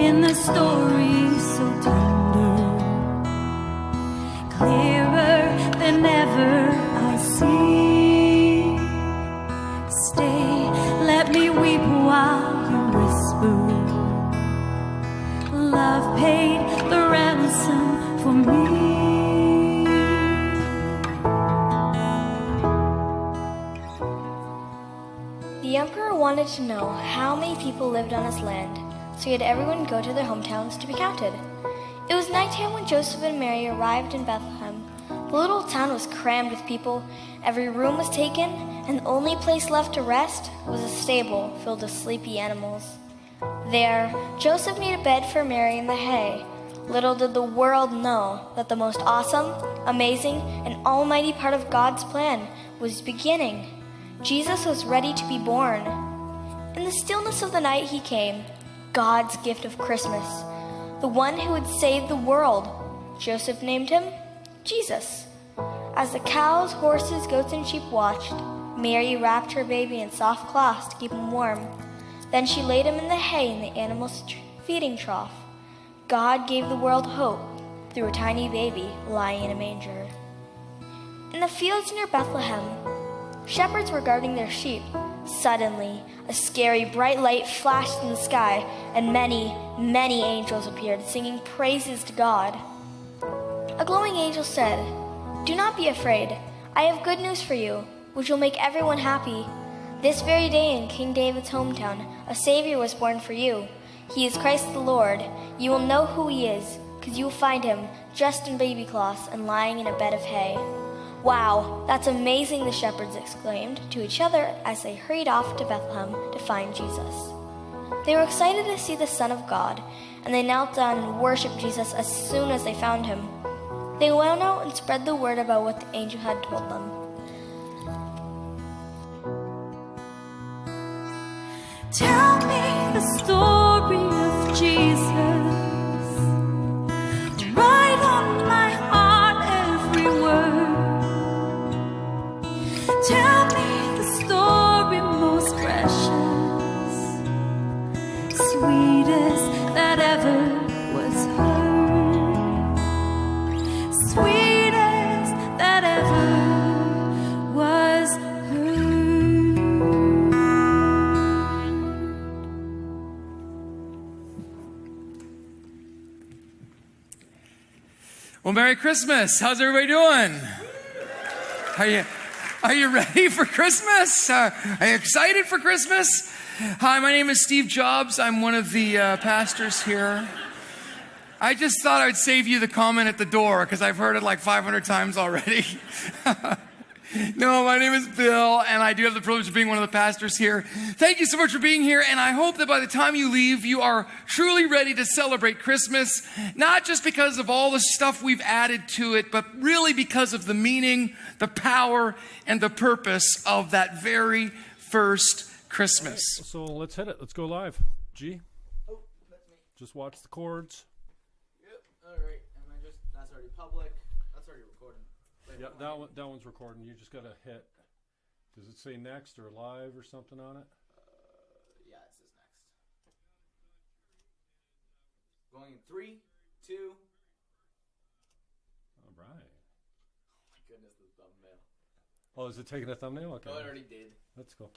in the story so tender, clearer than ever I see. Stay, let me weep while you whisper. Love paid the ransom for me. The emperor wanted to know how many people lived on his land, so he had everyone go to their hometowns to be counted. It was nighttime when Joseph and Mary arrived in Bethlehem. The little town was crammed with people, every room was taken, and the only place left to rest was a stable filled with sleepy animals. There, Joseph made a bed for Mary in the hay. Little did the world know that the most awesome, amazing, and almighty part of God's plan was beginning. Jesus was ready to be born. In the stillness of the night he came, God's gift of Christmas, the one who would save the world. Joseph named him Jesus. As the cows, horses, goats, and sheep watched, Mary wrapped her baby in soft cloths to keep him warm. Then she laid him in the hay in the animal's feeding trough. God gave the world hope through a tiny baby lying in a manger. In the fields near Bethlehem, shepherds were guarding their sheep. Suddenly, a scary bright light flashed in the sky, and many, many angels appeared, singing praises to God. A glowing angel said, "Do not be afraid. I have good news for you, which will make everyone happy. This very day in King David's hometown, a Savior was born for you. He is Christ the Lord. You will know who he is, because you will find him dressed in baby cloths and lying in a bed of hay." "Wow, that's amazing," the shepherds exclaimed to each other as they hurried off to Bethlehem to find Jesus. They were excited to see the Son of God, and they knelt down and worshiped Jesus as soon as they found him. They went out and spread the word about what the angel had told them. Tell me the story of Jesus. Write on my heart every word. Tell me the story most precious, sweetest that ever was heard, sweetest that ever was heard. Well, Merry Christmas. How's everybody doing? Are you ready for Christmas? Are you excited for Christmas? Hi, my name is Steve Jobs. I'm one of the pastors here. I just thought I'd save you the comment at the door because I've heard it like 500 times already. No, my name is Bill, and I do have the privilege of being one of the pastors here. Thank you so much for being here, and I hope that by the time you leave, you are truly ready to celebrate Christmas, not just because of all the stuff we've added to it, but really because of the meaning, the power, and the purpose of that very first Christmas. Right, so let's hit it. Let's go live. G? Oh, that's me. Just watch the chords. Yep, alright. That's already public. That's already recording. Yeah, that one's recording. You just got to hit. Does it say next or live or something on it? Yeah, it says next. Going in 3, 2. All right. Oh my goodness, the thumbnail. Oh, is it taking a thumbnail? Okay. Oh, it already did. Let's go.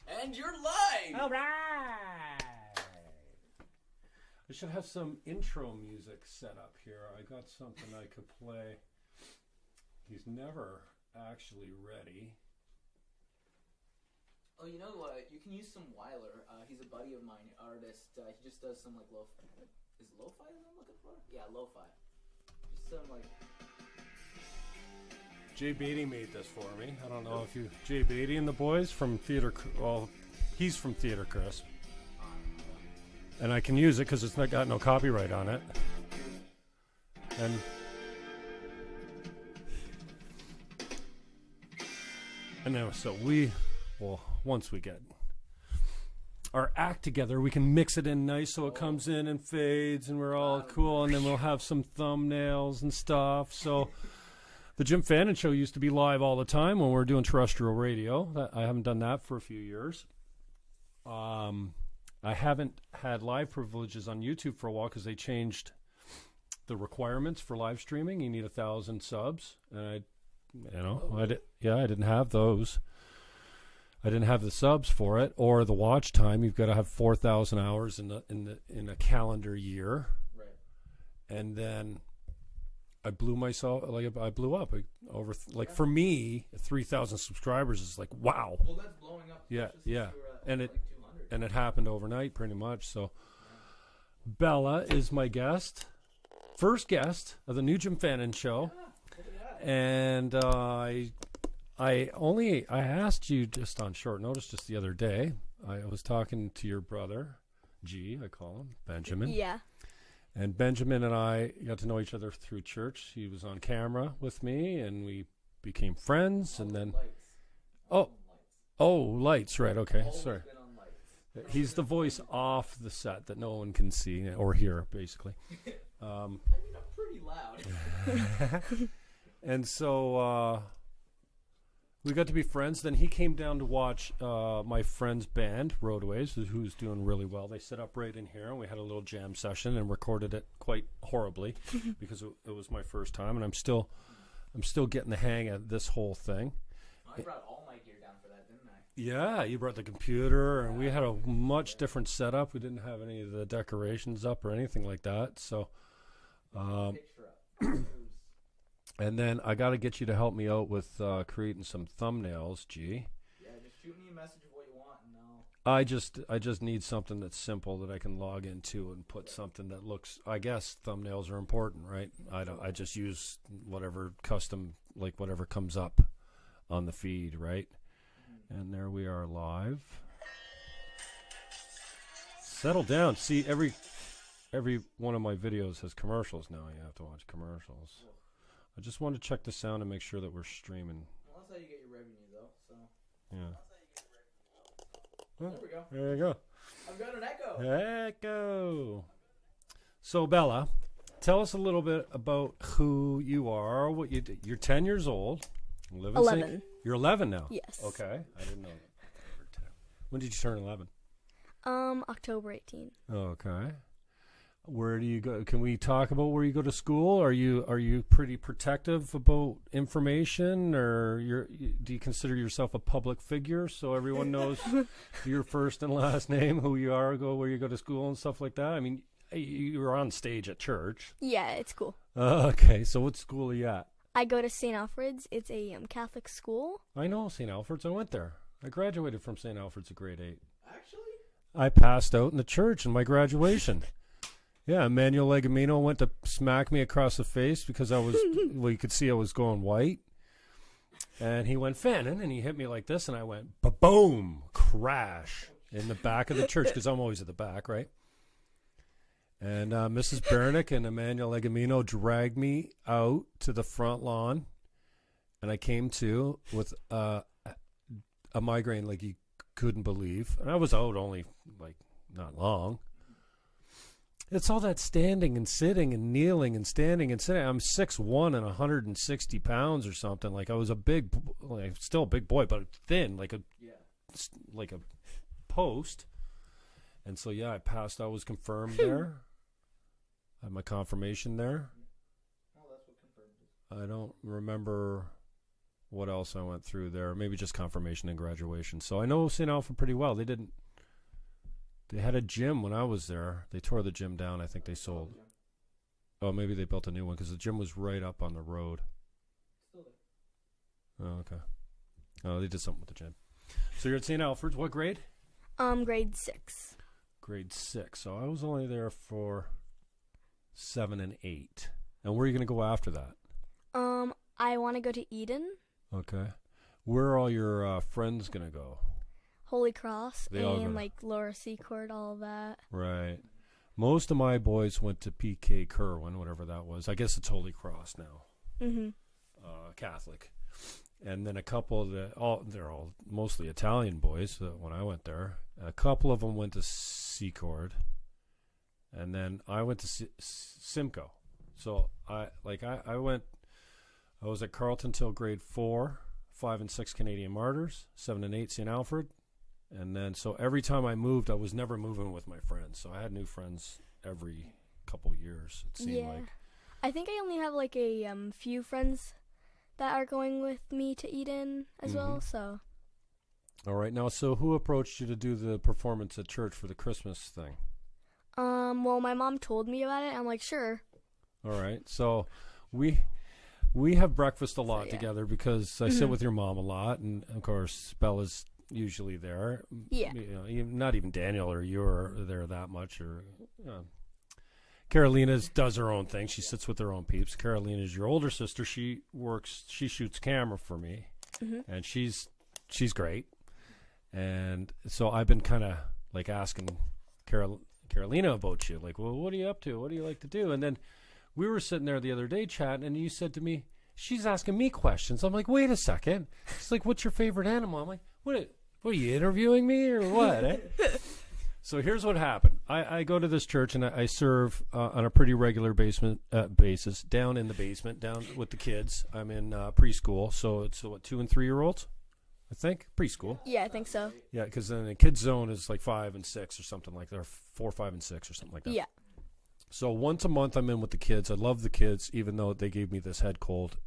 And you're live! All right. I should have some intro music set up here. I got something I could play. He's never actually ready. Oh, you know what? You can use some Weiler. He's a buddy of mine, artist. He just does some like lo-fi. Is it lo-fi that I'm looking for? Yeah, lo-fi. Just some like. Jay Beatty made this for me. I don't know if you... Jay Beatty and the boys from Theater... Well, he's from Theater Chris. And I can use it because it's not got no copyright on it. And then, so once we get our act together, we can mix it in nice so it comes in and fades and we're all cool, and then we'll have some thumbnails and stuff. So the Jim Fannon Show used to be live all the time when we were doing terrestrial radio. I haven't done that for a few years. I haven't had live privileges on YouTube for a while because they changed the requirements for live streaming. You need 1,000 subs, and I didn't have those. I didn't have the subs for it or the watch time. You've got to have 4,000 hours in a calendar year, Right. and then I blew up for me, 3,000 subscribers is like wow. Well, that's blowing up. Yeah, Just since yeah, you were at, and like, 200. it happened overnight pretty much. So Bella is my guest, first guest of the new Jim Fannon Show, and I asked you just on short notice just the other day. I was talking to your brother, I call him Benjamin. Yeah. And Benjamin and I got to know each other through church. He was on camera with me, and we became friends. And then, lights, right? Okay, sorry. Been on lights. He's the voice off the set that no one can see or hear, basically. I'm pretty loud. And so we got to be friends. Then he came down to watch my friend's band, Roadways, who's doing really well. They set up right in here, and we had a little jam session and recorded it quite horribly because it was my first time, and I'm still getting the hang of this whole thing. I brought all my gear down for that, didn't I? Yeah, you brought the computer, and we had a much different setup. We didn't have any of the decorations up or anything like that. So, Picture up. and then I got to get you to help me out with creating some thumbnails, G. Yeah, just shoot me a message of what you want, and I just need something that's simple that I can log into and put something that looks. I guess thumbnails are important, right? I just use whatever custom, like whatever comes up on the feed, right? And there we are live. Settle down. See, every one of my videos has commercials now. You have to watch commercials. I just want to check the sound and make sure that we're streaming. well, that's how you get your revenue, though. So Yeah. there we go. There you go. I've got an echo. Echo. So Bella, tell us a little bit about who you are, what you do. You're 10 years old. Live in 11. You're 11 now? Yes. Okay. I didn't know that. When did you turn 11? October 18. Okay. Where do you go? Can we talk about where you go to school? Are you pretty protective about information, or do you consider yourself a public figure so everyone knows your first and last name, who you are, where you go to school and stuff like that? I mean, you were on stage at church. Yeah, it's cool. Okay. So what school are you at? I go to St. Alfred's. It's a Catholic school. I know St. Alfred's. I went there. I graduated from St. Alfred's at grade 8. Actually? I passed out in the church in my graduation. Yeah, Emmanuel Legamino went to smack me across the face because I was, well, you could see I was going white. And he went, Fannon, and he hit me like this, and I went, ba-boom, crash in the back of the church, because I'm always at the back, right? And Mrs. Bernick and Emmanuel Legamino dragged me out to the front lawn, and I came to with a migraine like you couldn't believe. And I was out only, like, not long. It's all that standing and sitting and kneeling and standing and sitting. I'm 6'1" and 160 pounds or something. Like, I was still a big boy, but thin, like a post. And so, yeah, I passed. I was confirmed there. I had my confirmation there. Oh, that's what confirmed it. I don't remember what else I went through there. Maybe just confirmation and graduation. So I know St. Alfred pretty well. They had a gym when I was there. They tore the gym down. I think they sold. Oh, maybe they built a new one because the gym was right up on the road. Still there. Oh, okay. Oh, they did something with the gym. So you're at St. Alfred's. What grade? Grade 6. Grade 6. So I was only there for 7 and 8. And where are you going to go after that? I want to go to Eden, Okay. Where are all your friends going to go? Holy Cross, They all go and to- like Laura Secord, all of that. Right. Most of my boys went to PK Kerwin, whatever that was. I guess it's Holy Cross now. Mm-hmm. Catholic. And then a couple they're all mostly Italian boys when I went there. A couple of them went to Secord. And then I went to Simcoe. So I was at Carleton till grade 4, 5 and 6 Canadian Martyrs, 7 and 8 St. Alfred, And then, so every time I moved, I was never moving with my friends. So I had new friends every couple years, it seemed like. I think I only have like a few friends that are going with me to Eden as well, so. All right. Now, so who approached you to do the performance at church for the Christmas thing? Well, my mom told me about it. I'm like, sure. All right. So we have breakfast a lot together because I sit with your mom a lot, and of course Bella's usually there. Yeah. Not even Daniel or you are there that much. Or Carolina does her own thing. She sits with her own peeps. Carolina is your older sister. She shoots camera for me, and she's great. And so I've been kind of like asking Carolina about you, like, well, what are you up to? What do you like to do? And then we were sitting there the other day chatting, and you said to me, she's asking me questions. I'm like, wait a second. She's like, what's your favorite animal? I'm like, what are you interviewing me or what? Eh? So here's what happened. I go to this church, and I serve on a pretty regular basis down in the basement, down with the kids. I'm in preschool, so it's 2 and 3 year olds, I think, preschool. Yeah, I think so. Yeah, because then the kids zone is like 5 and 6 or something like that, or 4, 5, and 6 or something like that. Yeah. So once a month I'm in with the kids. I love the kids, even though they gave me this head cold.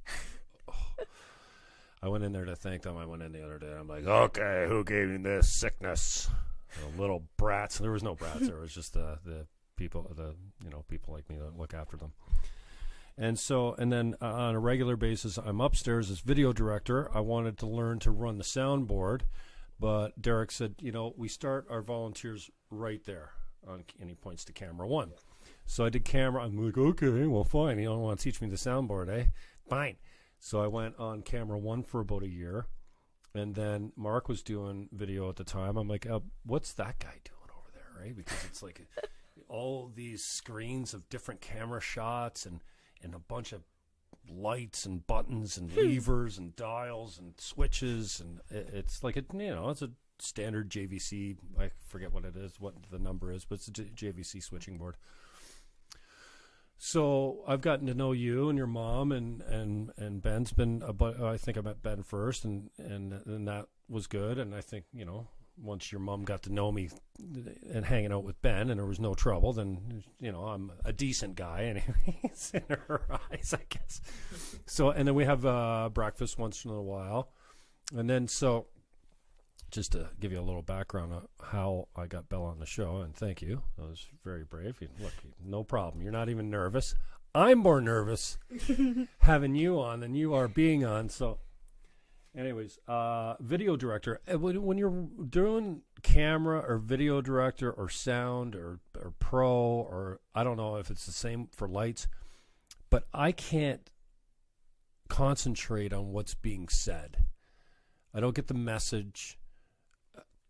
I went in there to thank them. I went in the other day. I'm like, okay, who gave me this sickness? The little brats. There was no brats. There was just the people, people like me that look after them. And then on a regular basis, I'm upstairs as video director. I wanted to learn to run the soundboard, but Derek said, we start our volunteers right there. And he points to camera 1. So I did camera. I'm like, okay, well, fine. You don't want to teach me the soundboard, eh? Fine. So I went on camera 1 for about a year. And then Mark was doing video at the time. I'm like, what's that guy doing over there, right? Because it's like all these screens of different camera shots and a bunch of lights and buttons and levers and dials and switches. And it's like, it's a standard JVC. I forget what it is, what the number is, but it's a JVC switching board. So I've gotten to know you and your mom, and Ben's been I think I met Ben first, and that was good. And I think once your mom got to know me and hanging out with Ben, and there was no trouble, then I'm a decent guy anyways in her eyes, I guess. So and then we have breakfast once in a while, and then so. Just to give you a little background on how I got Bella on the show, and thank you. That was very brave. Look, no problem. You're not even nervous. I'm more nervous having you on than you are being on. So, anyways, video director. When you're doing camera or video director or sound or pro, or I don't know if it's the same for lights, but I can't concentrate on what's being said. I don't get the message.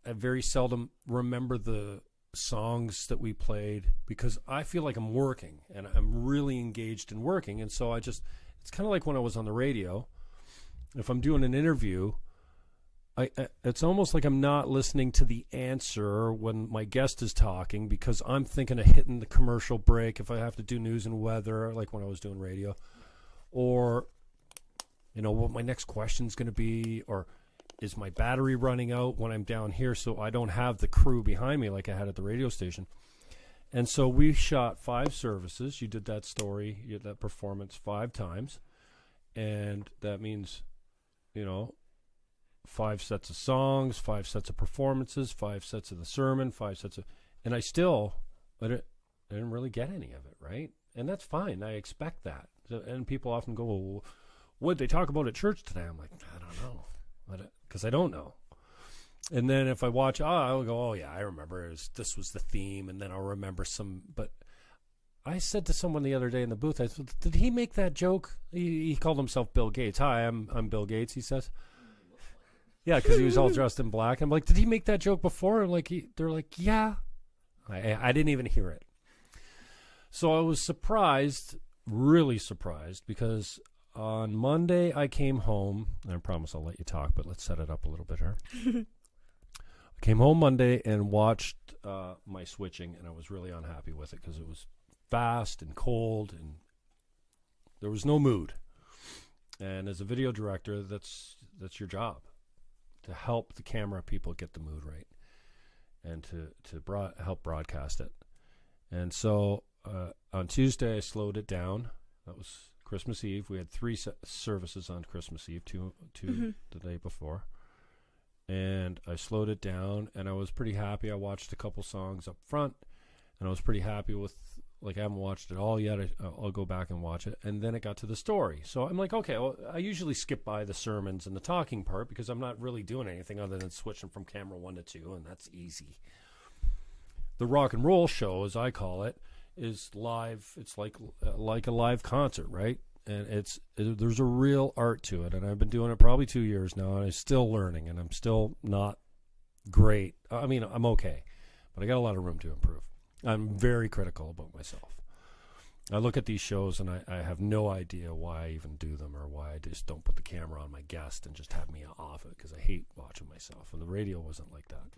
I very seldom remember the songs that we played because I feel like I'm working and I'm really engaged in working. And so it's kind of like when I was on the radio. If I'm doing an interview, it's almost like I'm not listening to the answer when my guest is talking because I'm thinking of hitting the commercial break if I have to do news and weather, like when I was doing radio, or, what my next question is going to be, or is my battery running out when I'm down here so I don't have the crew behind me like I had at the radio station. And so we shot 5 services. You did that story, you did that performance 5 times. And that means, 5 sets of songs, 5 sets of performances, 5 sets of the sermon, 5 sets of... And I didn't really get any of it, right? And that's fine. I expect that. And people often go, well, what did they talk about at church today? I'm like, I don't know. Because I don't know. And then if I watch, I'll go, oh yeah, I remember this was the theme, and then I'll remember some. But I said to someone the other day in the booth, I said, did he make that joke? He called himself Bill Gates. Hi, I'm Bill Gates, he says. Yeah, because he was all dressed in black. I'm like, did he make that joke before? And they're like, yeah. I didn't even hear it. So I was surprised, really surprised, because on Monday, I came home, and I promise I'll let you talk, but let's set it up a little bit here. I came home Monday and watched my switching, and I was really unhappy with it because it was fast and cold, and there was no mood. And as a video director, that's your job, to help the camera people get the mood right. and to help broadcast it. And so on Tuesday, I slowed it down. That was Christmas Eve. We had 3 services on Christmas Eve, two the day before. And I slowed it down, and I was pretty happy. I watched a couple songs up front, and I was pretty happy with, like, I haven't watched it all yet. I'll go back and watch it. And then it got to the story. So I'm like, okay, well, I usually skip by the sermons and the talking part because I'm not really doing anything other than switching from camera 1 to 2, and that's easy. The rock and roll show, as I call it, is live. It's like a live concert, right? And there's a real art to it, and I've been doing it probably 2 years now, and I'm still learning, and I'm still not great. I mean, I'm okay, but I got a lot of room to improve. I'm very critical about myself. I look at these shows, and I have no idea why I even do them or why I just don't put the camera on my guest and just have me off it, because I hate watching myself, and the radio wasn't like that.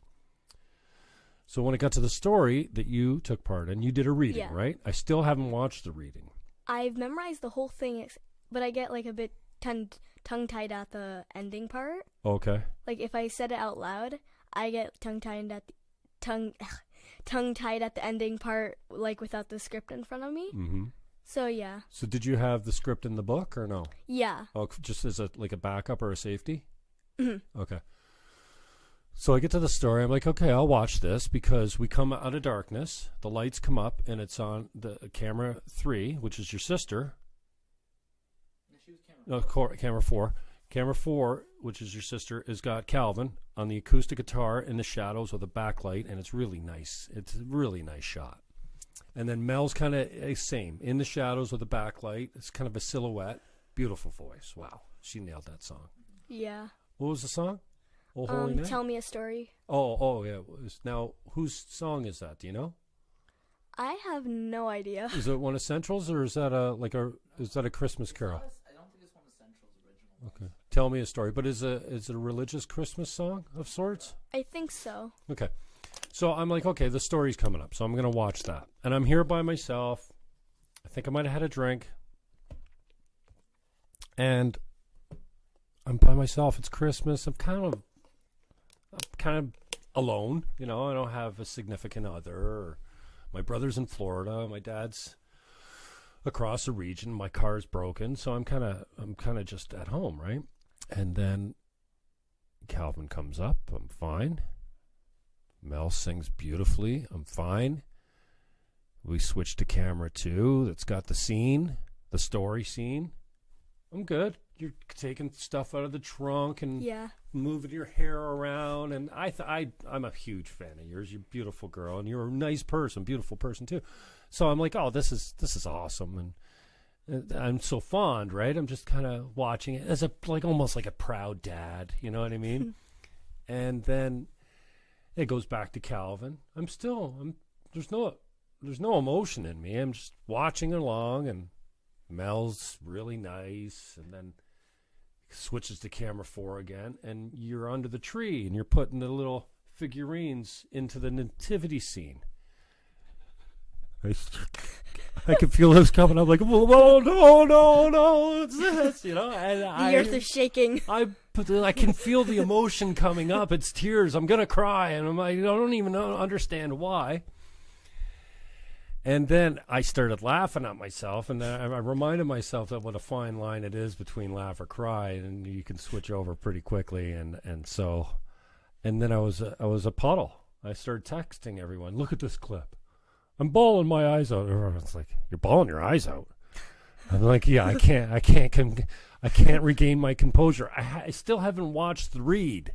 So when it got to the story that you took part in, you did a reading, right? I still haven't watched the reading. I've memorized the whole thing, but I get like a bit tongue-tied at the ending part. Okay. Like if I said it out loud, I get tongue-tied at the ending part, like without the script in front of me. Mm-hmm. So yeah. So did you have the script in the book or no? Yeah. Oh, just as a backup or a safety? Mm-hmm. Okay. So I get to the story. I'm like, okay, I'll watch this because we come out of darkness. The lights come up, and it's on the camera 3, which is your sister. No, she was camera 4. Camera 4. Camera 4, which is your sister, has got Calvin on the acoustic guitar in the shadows with a backlight, and it's really nice. It's a really nice shot. And then Mel's kind of same, in the shadows with a backlight. It's kind of a silhouette. Beautiful voice. Wow. She nailed that song. Yeah. What was the song? Oh, Holy Night? Tell Me a Story. Oh, yeah. Now, whose song is that? Do you know? I have no idea. Is it one of Central's, or is that a Christmas carol? I don't think it's one of Central's original. Okay. Tell Me a Story. But is it a religious Christmas song of sorts? I think so. Okay. So I'm like, okay, the story's coming up, so I'm going to watch that. And I'm here by myself. I think I might have had a drink. And I'm by myself. It's Christmas. I'm kind of alone. You know, I don't have a significant other. Or my brother's in Florida. My dad's across the region. My car's broken, so I'm kind of just at home, right? And then Calvin comes up. I'm fine. Mel sings beautifully. I'm fine. We switch to camera 2. That's got the scene, the story scene. I'm good. You're taking stuff out of the trunk and moving your hair around. And I'm a huge fan of yours. You're a beautiful girl, and you're a nice person, beautiful person too. So I'm like, oh, this is awesome, and I'm so fond, right? I'm just kind of watching it as almost like a proud dad. You know what I mean? And then it goes back to Calvin. There's no emotion in me. I'm just watching along, and Mel's really nice, and then switches to camera 4 again, and you're under the tree, and you're putting the little figurines into the nativity scene. I could feel this coming up, like, oh, no, it's this, you know. And the earth is shaking. I can feel the emotion coming up. It's tears. I'm gonna cry, and I don't even understand why. And then I started laughing at myself, and then I reminded myself that what a fine line it is between laugh or cry, and you can switch over pretty quickly. And then I was a puddle. I started texting everyone, look at this clip. I'm bawling my eyes out. It's like, you're bawling your eyes out. I'm like, yeah, I can't regain my composure. I still haven't watched the read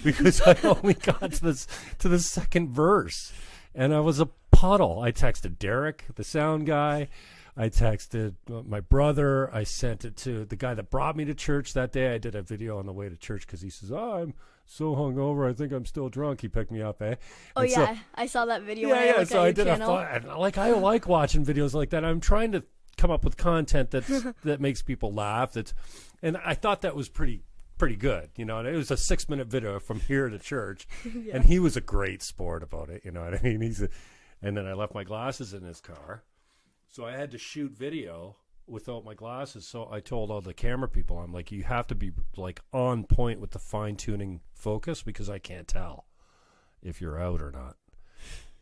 because I only got to the second verse, and I was a puddle. I texted Derek, the sound guy. I texted my brother. I sent it to the guy that brought me to church that day. I did a video on the way to church because he says, oh, I'm so hungover. I think I'm still drunk. He picked me up, eh? Oh, and yeah. I saw that video. So I did I like watching videos like that. I'm trying to come up with content that makes people laugh. And I thought that was pretty good, you know. And it was a 6-minute video from here to church, and he was a great sport about it. You know what I mean? And then I left my glasses in his car, so I had to shoot video without my glasses. So I told all the camera people, I'm like, you have to be like on point with the fine tuning focus because I can't tell. if you're out or not.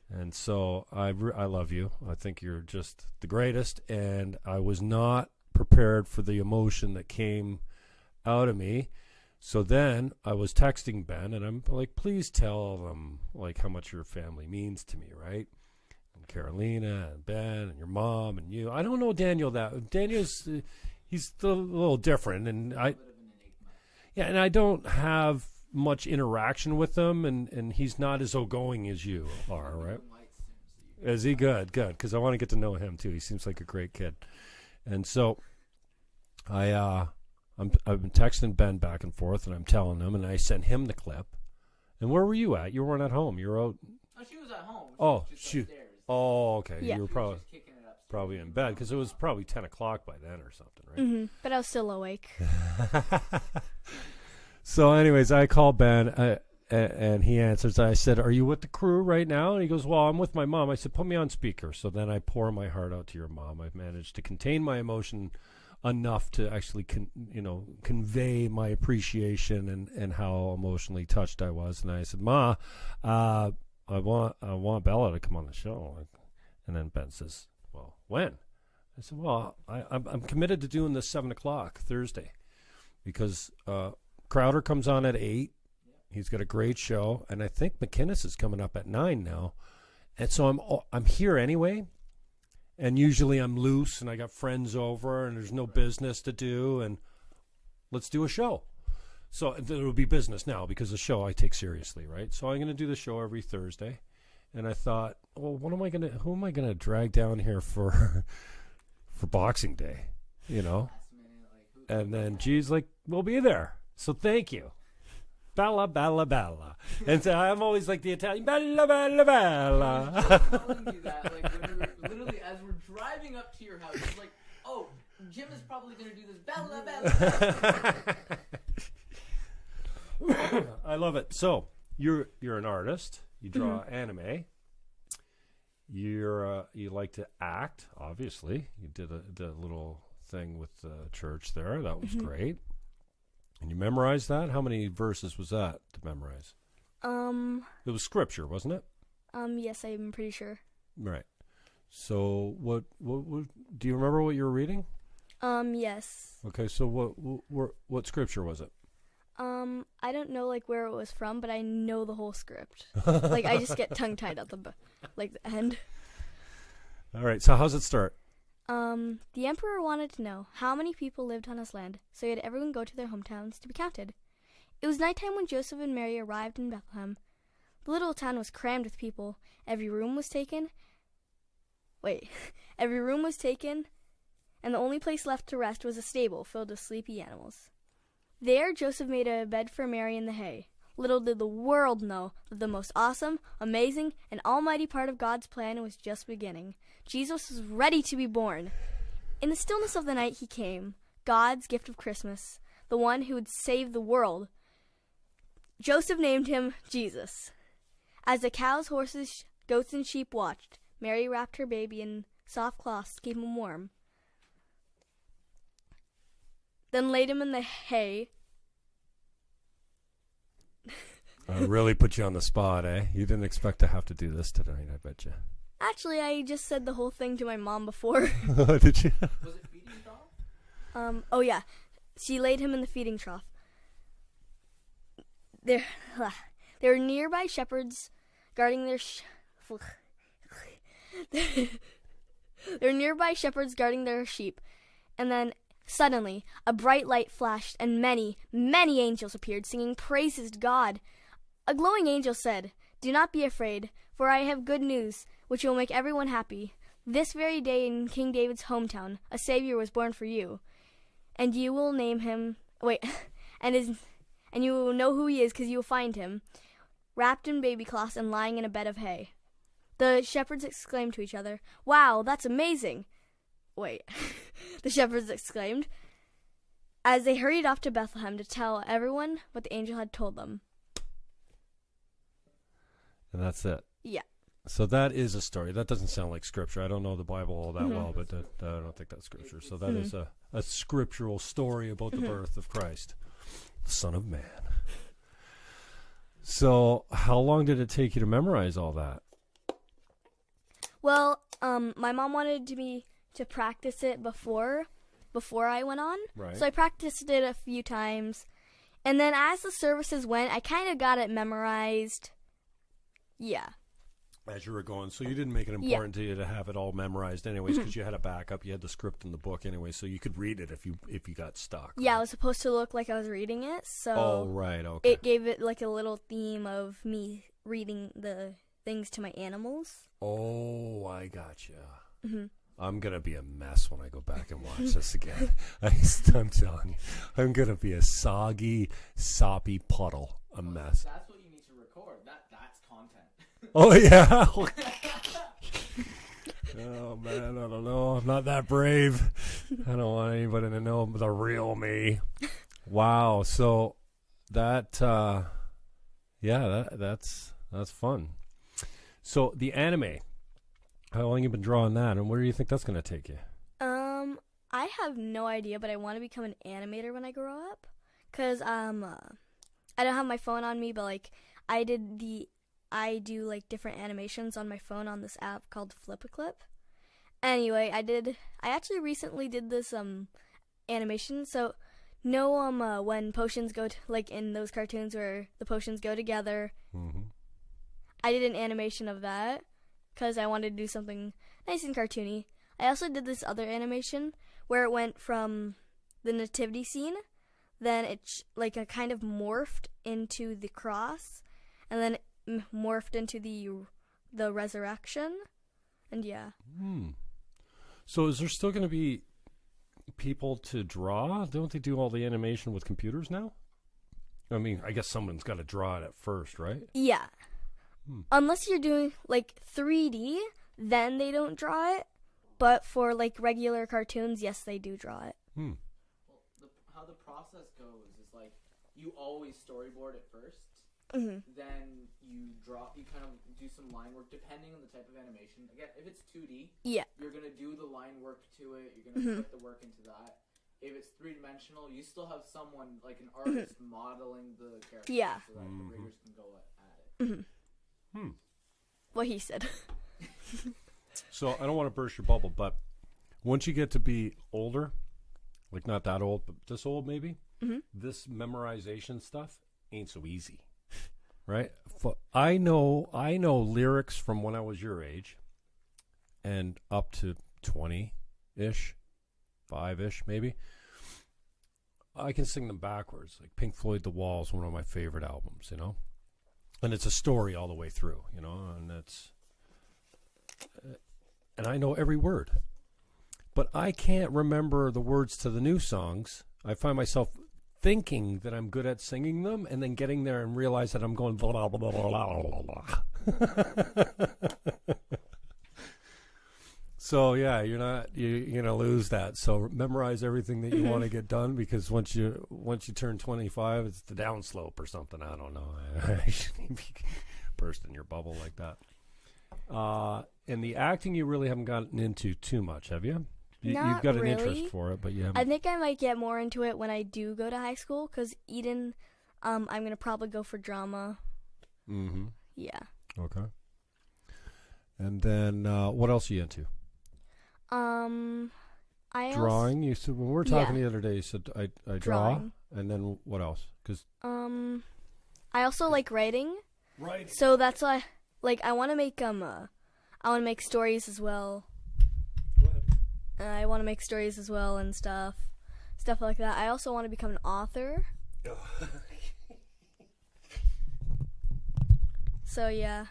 And so I love you. I think you're just the greatest. And I was not prepared for the emotion that came out of me. So then I was texting Ben, and I'm like, please tell them like how much your family means to me, right? And Carolina and Ben and your mom and you. I don't know Daniel that. Daniel's he's a little different, and and I don't have much interaction with him, and he's not as outgoing as you are, right? Is he good? Good, because I want to get to know him too. He seems like a great kid, and so I've been texting Ben back and forth, and I'm telling him, and I sent him the clip. And where were you at? You weren't at home. You were out. Oh, she was at home. Oh, just shoot. upstairs. Oh, okay. Yeah. You were probably in bed because it was probably 10 o'clock by then or something, right? Mm-hmm. But I was still awake. So, anyways, I called Ben, and he answers. I said, "Are you with the crew right now?" And he goes, "Well, I'm with my mom." I said, "Put me on speaker." So then I pour my heart out to your mom. I've managed to contain my emotion enough to actually convey my appreciation and how emotionally touched I was. And I said, "Ma, I want Bella to come on the show." And then Ben says, "Well, when?" I said, "Well, I'm committed to doing this 7 o'clock Thursday because Crowder comes on at 8. He's got a great show, and I think McInnes is coming up at 9 now, and so I'm here anyway." And usually I'm loose and I got friends over and there's no business to do, and let's do a show. So it'll be business now because the show I take seriously, right? So I'm going to do the show every Thursday. And I thought, well, who am I going to drag down here for Boxing Day, And then G's like, we'll be there. So thank you. Bella, bella, bella. And so I'm always like the Italian, bella, bella, bella. I was telling you that, literally as we're driving up to your house, it's like, oh, Jim is probably going to do this, bella, bella. I love it. So you're an artist. You draw anime. You like to act, obviously. You did the little thing with the church there. That was great. And you memorized that? How many verses was that to memorize? It was scripture, wasn't it? Yes, I'm pretty sure. Right. So what do you remember what you were reading? Yes. Okay, so what scripture was it? I don't know where it was from, but I know the whole script. I just get tongue tied at the end. All right. So how's it start? The emperor wanted to know how many people lived on his land, so he had everyone go to their hometowns to be counted. It was nighttime when Joseph and Mary arrived in Bethlehem. The little town was crammed with people. Every room was taken, and the only place left to rest was a stable filled with sleepy animals. There, Joseph made a bed for Mary in the hay. Little did the world know that the most awesome, amazing, and almighty part of God's plan was just beginning. Jesus was ready to be born. In the stillness of the night he came, God's gift of Christmas, the one who would save the world. Joseph named him Jesus. As the cows, horses, goats, and sheep watched, Mary wrapped her baby in soft cloths to keep him warm, then laid him in the hay. I really put you on the spot, eh? You didn't expect to have to do this tonight, I bet you. Actually, I just said the whole thing to my mom before. Did you? Was it feeding trough? Oh yeah. She laid him in the feeding trough. There were nearby shepherds guarding their sheep. And then suddenly a bright light flashed and many, many angels appeared singing praises to God. A glowing angel said, "Do not be afraid, for I have good news which will make everyone happy. This very day in King David's hometown a Savior was born for you. And you will name him and you will know who he is because you will find him wrapped in baby cloths and lying in a bed of hay." The shepherds exclaimed to each other, "Wow, that's amazing." The shepherds exclaimed as they hurried off to Bethlehem to tell everyone what the angel had told them. And that's it. Yeah. So that is a story. That doesn't sound like scripture. I don't know the Bible all that well, but I don't think that's scripture. So that is a scriptural story about the birth of Christ, the Son of Man. So how long did it take you to memorize all that? Well, my mom wanted me to practice it before I went on. Right. So I practiced it a few times. And then as the services went, I kind of got it memorized. Yeah. As you were going. So you didn't make it important to you to have it all memorized anyways, because you had a backup. You had the script in the book anyway, so you could read it if you got stuck. Yeah, right? it was supposed to look like I was reading it. So Oh, right. Okay. it gave it like a little theme of me reading the things to my animals. Oh, I gotcha. Mm-hmm. I'm going to be a mess when I go back and watch this again. I'm telling you. I'm going to be a soggy, soppy puddle. A mess. That's what you need to record. That's content. Oh, yeah. Oh, man, I don't know. I'm not that brave. I don't want anybody to know the real me. Wow. So that's fun. So the anime, how long you been drawing that, and where do you think that's going to take you? I have no idea, but I want to become an animator when I grow up. Cause I don't have my phone on me, but like I do like different animations on my phone on this app called Flip-A-Clip. Anyway, I actually recently did this animation. So when potions go to, like in those cartoons where the potions go together. Mm-hmm. I did an animation of that because I wanted to do something nice and cartoony. I also did this other animation where it went from the nativity scene, then it like a kind of morphed into the cross, and then it morphed into the resurrection, and yeah. So is there still going to be people to draw? Don't they do all the animation with computers now? I mean, I guess someone's got to draw it at first, right? Yeah. Unless you're doing like 3D, then they don't draw it. But for like regular cartoons, yes, they do draw it. Well, how the process goes is like you always storyboard it first. Mm-hmm. Then you kind of do some line work depending on the type of animation. Again, if it's 2D, Yeah. you're going to do the line work to it. You're going to put the work into that. If it's 3-dimensional, you still have someone, like an artist, modeling the character Yeah. so that the riggers can go at it. What he said. So I don't want to burst your bubble, but once you get to be older, like not that old, but this old maybe, this memorization stuff ain't so easy, right? I know lyrics from when I was your age and up to 20-ish, 5-ish maybe. I can sing them backwards, like Pink Floyd The Wall is one of my favorite albums, you know? And it's a story all the way through, you know, and I know every word. But I can't remember the words to the new songs. I find myself thinking that I'm good at singing them and then getting there and realize that I'm going blah, blah, blah, blah, blah, blah. So yeah, you're going to lose that. So memorize everything that you want to get done, because once you turn 25, it's the downslope or something. I don't know. I shouldn't be bursting your bubble like that. And the acting you really haven't gotten into too much, have you? You've got an interest for it, but you haven't. I think I might get more into it when I do go to high school, because Eden, I'm going to probably go for drama. Mm-hmm. Yeah. Okay. And then what else are you into? Drawing. You said when we were talking the other day, you said I draw. Drawing. And then what else? Because I also like writing. Right. So that's why, like, I want to make stories as well. Go ahead. I want to make stories as well and stuff like that. I also want to become an author. So yeah,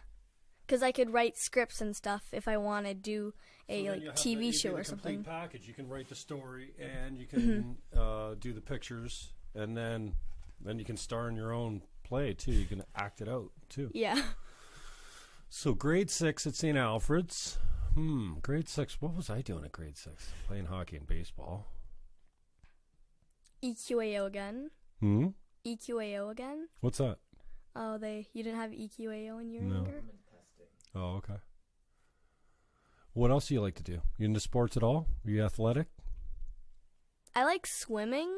because I could write scripts and stuff if I want to do a TV show or something. Complete package. You can write the story and you can do the pictures, and then you can star in your own play too. You can act it out too. Yeah. So grade 6 at St. Alfred's. Grade 6. What was I doing at grade 6? Playing hockey and baseball. EQAO again. EQAO again. What's that? Oh, you didn't have EQAO when you were No. younger? Oh, okay. What else do you like to do? You into sports at all? Are you athletic? I like swimming.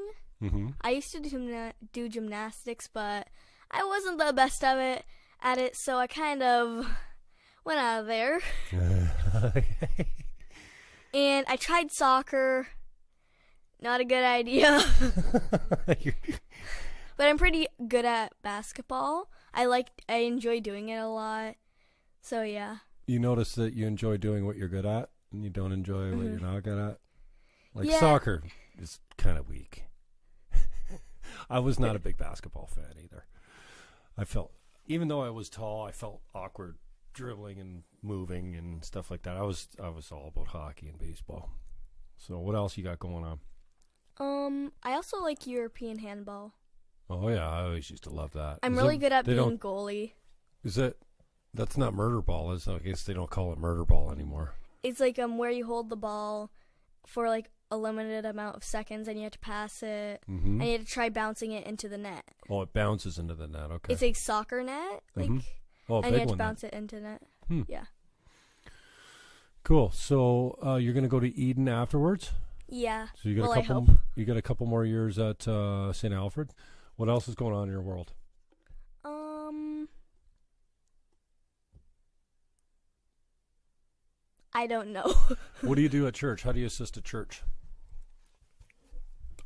Mm-hmm. I used to do gymnastics, but I wasn't the best at it, so I kind of went out of there. And I tried soccer. Not a good idea. But I'm pretty good at basketball. I enjoy doing it a lot. So yeah. You notice that you enjoy doing what you're good at, and you don't enjoy what you're not good at? Like Yeah. soccer is kind of weak. I was not a big basketball fan either. I felt, even though I was tall, I felt awkward dribbling and moving and stuff like that. I was all about hockey and baseball. So what else you got going on? I also like European handball. Oh yeah, I always used to love that. I'm really good at being goalie. That's not murder ball, is it? I guess they don't call it murder ball anymore. It's like where you hold the ball for like a limited amount of seconds, and you have to pass it, and you have to try bouncing it into the net. Oh, it bounces into the net. Okay. It's like soccer net, like, oh, and you have to bounce it into net. Yeah. Cool. So you're gonna go to Eden afterwards. Yeah. So you got I a couple. hope. You got a couple more years at St. Alfred. What else is going on in your world? I don't know. What do you do at church? How do you assist at church?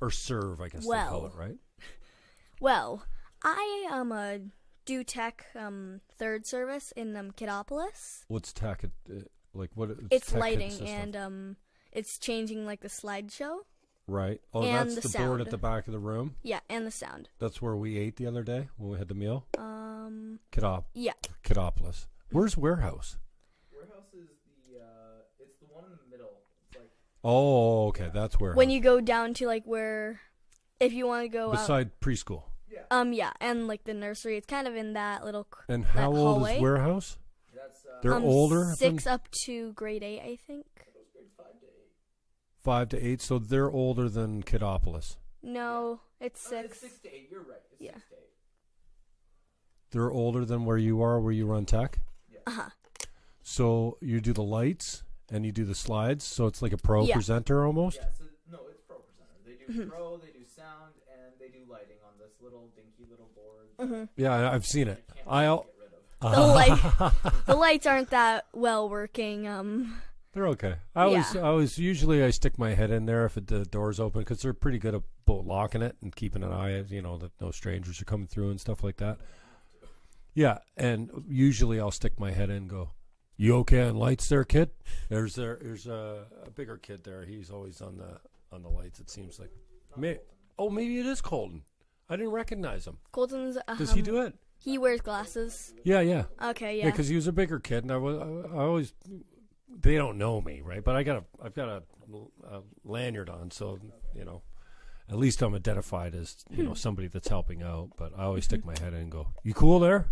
Or serve, I guess they call it, right? Well, I do tech third service in Kiddopolis. What's tech? Like what? It's tech lighting consist of? and it's changing like the slideshow. Right. Oh, and that's the board sound. at the back of the room. Yeah, and the sound. That's where we ate the other day when we had the meal. Yeah. Kiddopolis. Where's Warehouse? Warehouse is it's the one in the middle. It's like Oh, okay, that's Warehouse. When you go down to like where, if you want to go beside preschool. yeah, and like the nursery, it's kind of in that little. And how that old hallway. is Warehouse? that's They're older. 6 up to grade 8, I think. grade 5 to 8. 5 to 8, so they're older than Kiddopolis. No, it's Oh, 6. it's 6 to 8. You're right. It's Yeah. 6 to 8. They're older than where you are, where you run tech. So you do the lights and you do the slides. So it's like a pro presenter almost. Yeah. So no, it's pro presenter. They do pro, they do sound, and they do lighting on this little dinky little board. Yeah, I've seen it. I'll. Get rid of. The lights aren't that well working. They're okay. I usually stick my head in there if the door's open because they're pretty good about locking it and keeping an eye, that no strangers are coming through and stuff like that. Yeah, and usually I'll stick my head in and go, "You okay on lights there, kid?" There's a bigger kid there. He's always on the lights. It seems like. Maybe it is Colton. I didn't recognize him. Colton's. Does he do it? He wears glasses. Yeah. Okay, Yeah, yeah. because he was a bigger kid, and I always. They don't know me, right? But I've got a lanyard on, so at least I'm identified as somebody that's helping out. But I always stick my head in and go, "You cool there?"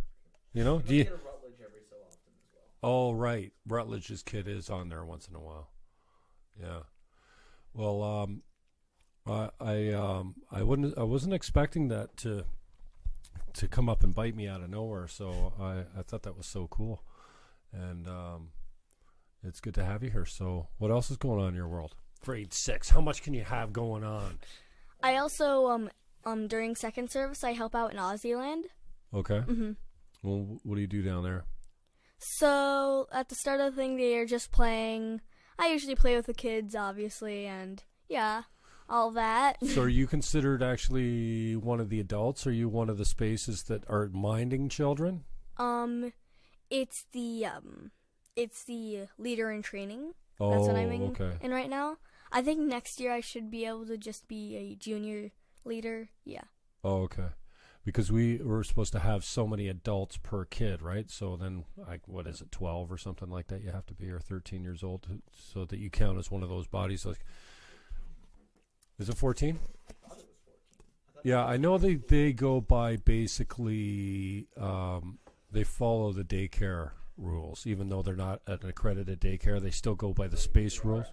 Do you? Get a Rutledge every so often as well. Oh, right. Rutledge's kid is on there once in a while. Yeah. Well, I wasn't expecting that to come up and bite me out of nowhere. So I thought that was so cool, and it's good to have you here. So what else is going on in your world? Grade 6. How much can you have going on? I also during second service I help out in Aussie Okay. Well, what do you do down there? So at the start of the thing, they are just playing. I usually play with the kids, obviously, and yeah, all that. So are you considered actually one of the adults? Are you one of the spaces that are minding children? It's the leader in training. That's what I'm in right now. I think next year I should be able to just be a junior leader. Yeah. Oh, okay. Because we were supposed to have so many adults per kid, right? So then, 12 or something like that? You have to be, or 13 years old, so that you count as one of those bodies. Like, is it 14? Yeah, I know they go by basically. They follow the daycare rules, even though they're not an accredited daycare. They still go by the space rules.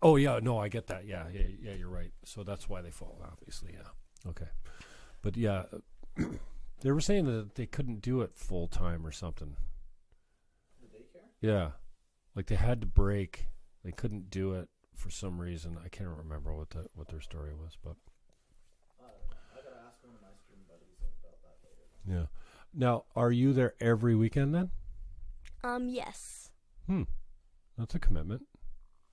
Oh yeah, no, I get that. Yeah, you're right. So that's why they follow, obviously. Yeah. Okay, but yeah, they were saying that they couldn't do it full time or something. The daycare? Yeah, like they had to break. They couldn't do it for some reason. I can't remember what their story was, but I gotta ask one of my Yeah. Now, are you there every weekend then? Yes. That's a commitment.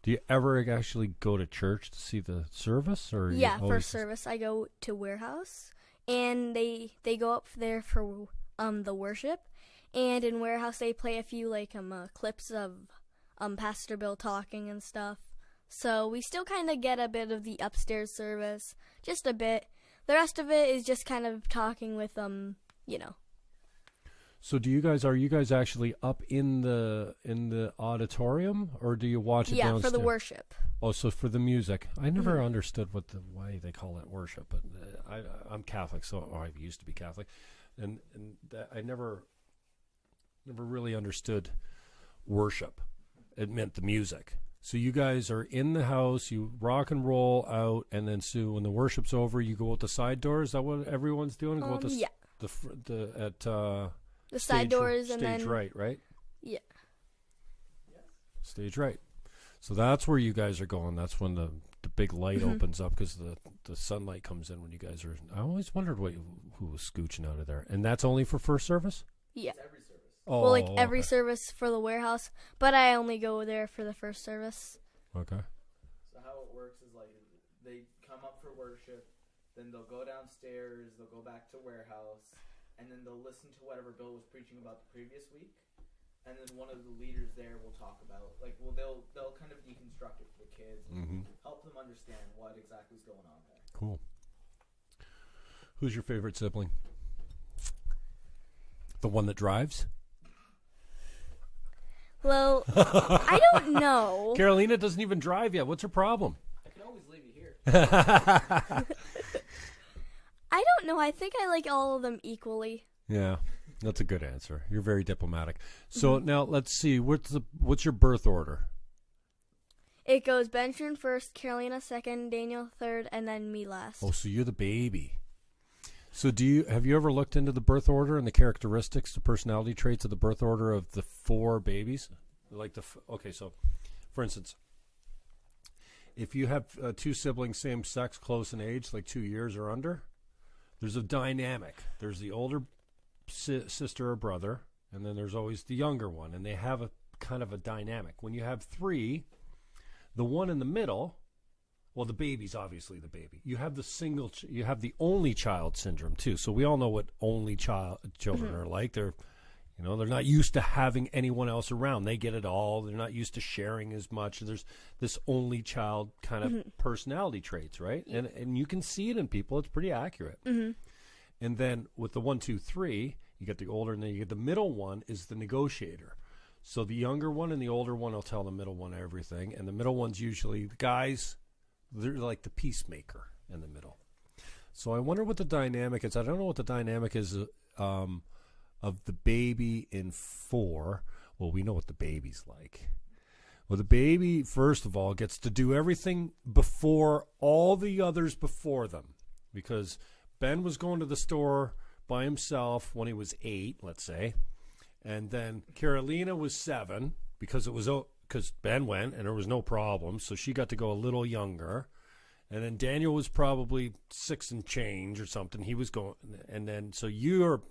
Do you ever actually go to church to see the service, or Yeah, first service I go to Warehouse, and they go up there for the worship, and in Warehouse they play a few like clips of Pastor Bill talking and stuff. So we still kind of get a bit of the upstairs service, just a bit. The rest of it is just kind of talking with you know. So are you guys actually up in the auditorium, or do you watch it downstairs? Yeah, for the worship. Oh, so for the music. I never understood why they call it worship, but I'm Catholic, so I used to be Catholic, and I never really understood worship. It meant the music. So you guys are in the house, you rock and roll out, and then when the worship's over, you go out the side door. Is that what everyone's doing? Go out the side doors, and then stage right? Yeah. Stage right. So that's where you guys are going. That's when the big light opens up, because the sunlight comes in when you guys are. I always wondered who was scooching out of there, and that's only for first service. Yeah. Every service. Oh, well, every service for the Warehouse, but I only go there for the first service. Okay. So how it works is like they come up for worship, then they'll go downstairs, they'll go back to Warehouse, and then they'll listen to whatever Bill was preaching about the previous week, and then one of the leaders there will talk about they'll kind of deconstruct it for the kids and help them understand what exactly is going on there. Cool. Who's your favorite sibling? The one that drives? Well, I don't know. Carolina doesn't even drive yet. What's her problem? I can always leave you here. I don't know. I think I like all of them equally. Yeah, that's a good answer. You're very diplomatic. So now let's see. What's your birth order? It goes Benjamin first, Carolina second, Daniel third, and then me last. Oh, so you're the baby. So have you ever looked into the birth order and the characteristics, the personality traits of the birth order of the 4 babies? Okay, so for instance, if you have 2 siblings, same sex, close in age, like 2 years or under, there's a dynamic. There's the older sister or brother, and then there's always the younger one, and they have a kind of a dynamic. When you have 3, the one in the middle, well, the baby's obviously the baby. You have you have the only child syndrome too. So we all know what only children are like. They're not used to having anyone else around. They get it all. They're not used to sharing as much. There's this only child kind of personality traits, right? And you can see it in people. It's pretty accurate. And then with the 1, 2, 3, you get the older, and then you get the middle one is the negotiator. So the younger one and the older one will tell the middle one everything, and the middle one's usually the guys. They're like the peacemaker in the middle. So I wonder what the dynamic is. I don't know what the dynamic is of the baby in 4. Well, we know what the baby's like. Well, the baby, first of all, gets to do everything before all the others before them. Because Ben was going to the store by himself when he was 8, let's say. And then Carolina was 7 because Ben went and there was no problem. So she got to go a little younger. And then Daniel was probably 6 and change or something. He was going. And then so you're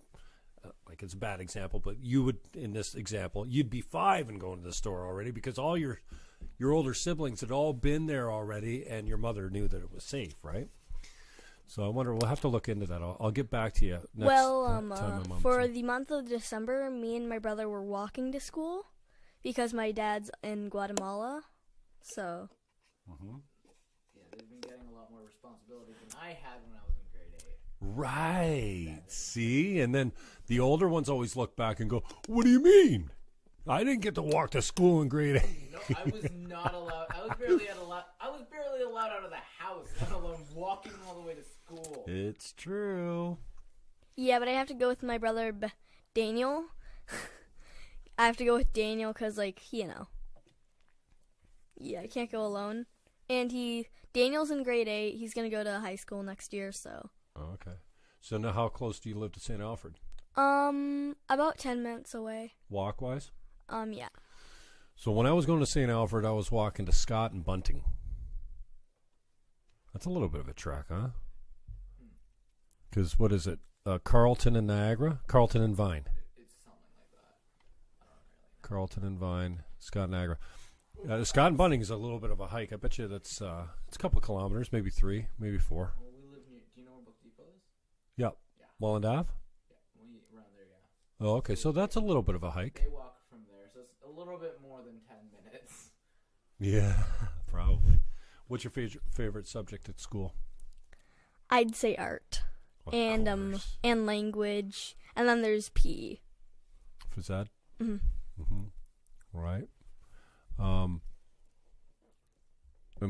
like, it's a bad example, but you would, in this example, you'd be 5 and going to the store already because all your older siblings had all been there already, and your mother knew that it was safe, right? So I wonder, we'll have to look into that. I'll get back to you next time. For the month of December, me and my brother were walking to school because my dad's in Guatemala. So. Yeah, they've been getting a lot more responsibility than I had when I was in grade 8. Right. See? And then the older ones always look back and go, "What do you mean? I didn't get to walk to school in grade 8." No, I was not allowed. I was barely allowed out of the house, let alone walking all the way to school. It's true. Yeah, but I have to go with my brother Daniel. I have to go with Daniel because, yeah, I can't go alone. And Daniel's in grade 8. He's going to go to high school next year, so. Oh, okay. So now how close do you live to St. Alfred? About 10 minutes away. Walk-wise? Yeah. So when I was going to St. Alfred, I was walking to Scott and Bunting. That's a little bit of a trek, huh? Because what is it? Carlton and Niagara, Carlton and Vine. It's something like that. I don't really know. Carlton and Vine, Scott and Niagara. Scott and Bunning is a little bit of a hike. I bet you it's a couple of kilometers, maybe 3, maybe 4. Well, we live near. Do you know where Book Depot is? Yep. Yeah. Welland Ave? Yeah, around there, yeah. Oh, okay. So that's a little bit of a hike. They walk from there, so it's a little bit more than 10 minutes. Yeah, probably. What's your favorite subject at school? I'd say art Of and course. and language, and then there's PE. Phys ed? Mhm. Right. And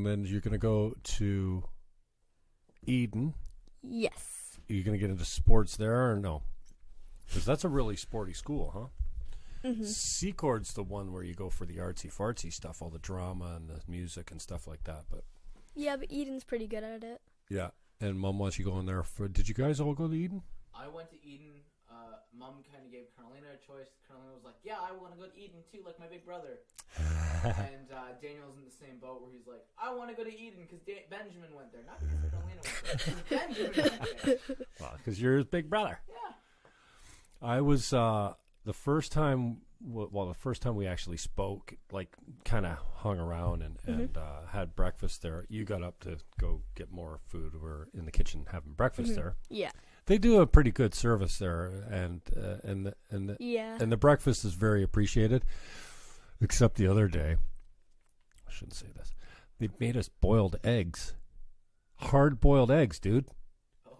then you're going to go to Eden. Yes. Are you going to get into sports there or no? Because that's a really sporty school, huh? Secord's the one where you go for the artsy-fartsy stuff, all the drama and the music and stuff like that. But Yeah, but Eden's pretty good at it. yeah, and Mom wants you going there for. Did you guys all go to Eden? I went to Eden. Mom kind of gave Carolina a choice. Carolina was like, "Yeah, I want to go to Eden too, like my big brother." And Daniel's in the same boat where he's like, "I want to go to Eden because Benjamin went there, not because Carolina went there, because Benjamin went there." Well, because you're his big brother. Yeah. I was the first time. Well, the first time we actually spoke, like, kind of hung around and had breakfast there. You got up to go get more food. We're in the kitchen having breakfast there. Yeah. They do a pretty good service there, and Yeah. the breakfast is very appreciated. Except the other day, I shouldn't say this. They made us boiled eggs, hard boiled eggs, dude.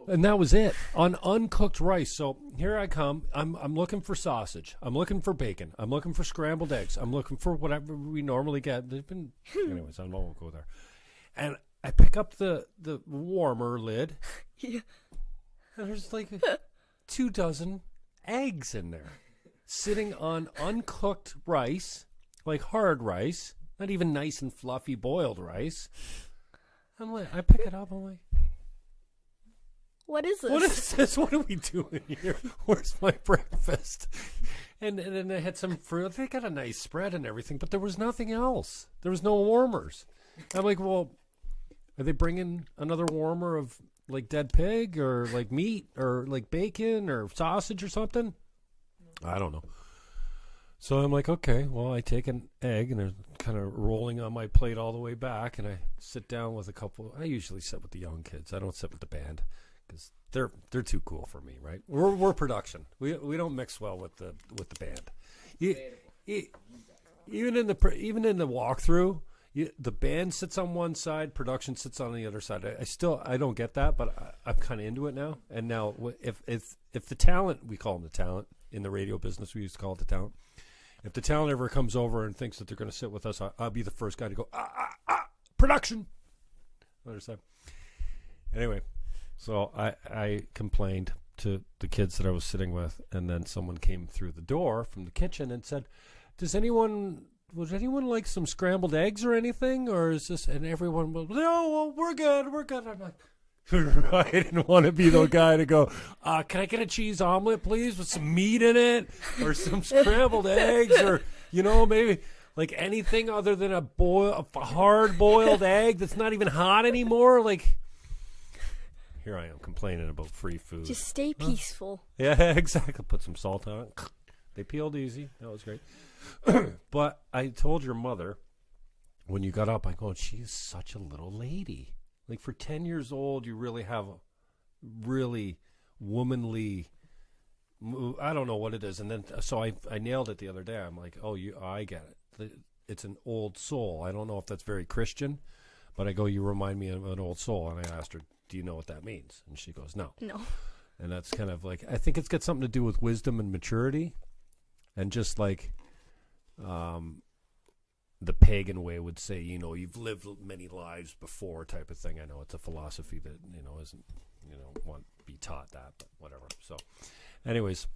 And that was it on uncooked rice. So here I come. I'm looking for sausage. I'm looking for bacon. I'm looking for scrambled eggs. I'm looking for whatever we normally get. They've been, anyways. I won't go there. And I pick up the warmer lid. Yeah. And there's like 24 eggs in there, sitting on uncooked rice, like hard rice, not even nice and fluffy boiled rice. I'm like, I pick it up. I'm like, What is this? what is this? What are we doing here? Where's my breakfast? And then they had some fruit. They got a nice spread and everything, but there was nothing else. There was no warmers. I'm like, well, are they bringing another warmer of like dead pig or like meat or like bacon or sausage or something? I don't know. So I'm like, okay, well, I take an egg and they're kind of rolling on my plate all the way back, and I sit down with a couple. I usually sit with the young kids. I don't sit with the band because they're too cool for me, right? We're production. We don't mix well with the band. Even in the walkthrough, the band sits on one side, production sits on the other side. I don't get that, but I'm kind of into it now. And now, if the talent, we call them the talent in the radio business, we used to call it the talent. If the talent ever comes over and thinks that they're going to sit with us, I'll be the first guy to go production. Other side. Anyway, so I complained to the kids that I was sitting with, and then someone came through the door from the kitchen and said, would anyone like some scrambled eggs or anything? Or is this, and everyone was, no, well, we're good. I'm like, I didn't want to be the guy to go, can I get a cheese omelet, please, with some meat in it? Or some scrambled eggs? Or, maybe like anything other than a hard-boiled egg that's not even hot anymore? Like, here I am complaining about free food. Just stay peaceful. Yeah, exactly. Put some salt on it. They peeled easy. That was great. But I told your mother when you got up, I go, she is such a little lady. Like, for 10 years old, you really have a really womanly, I don't know what it is. And then, so I nailed it the other day. I'm like, I get it. It's an old soul. I don't know if that's very Christian, but I go, you remind me of an old soul. And I asked her, do you know what that means? And she goes, no. No. And that's kind of like, I think it's got something to do with wisdom and maturity. And just like the pagan way would say, you've lived many lives before type of thing. I know it's a philosophy that, isn't, want to be taught that, but whatever. So anyways,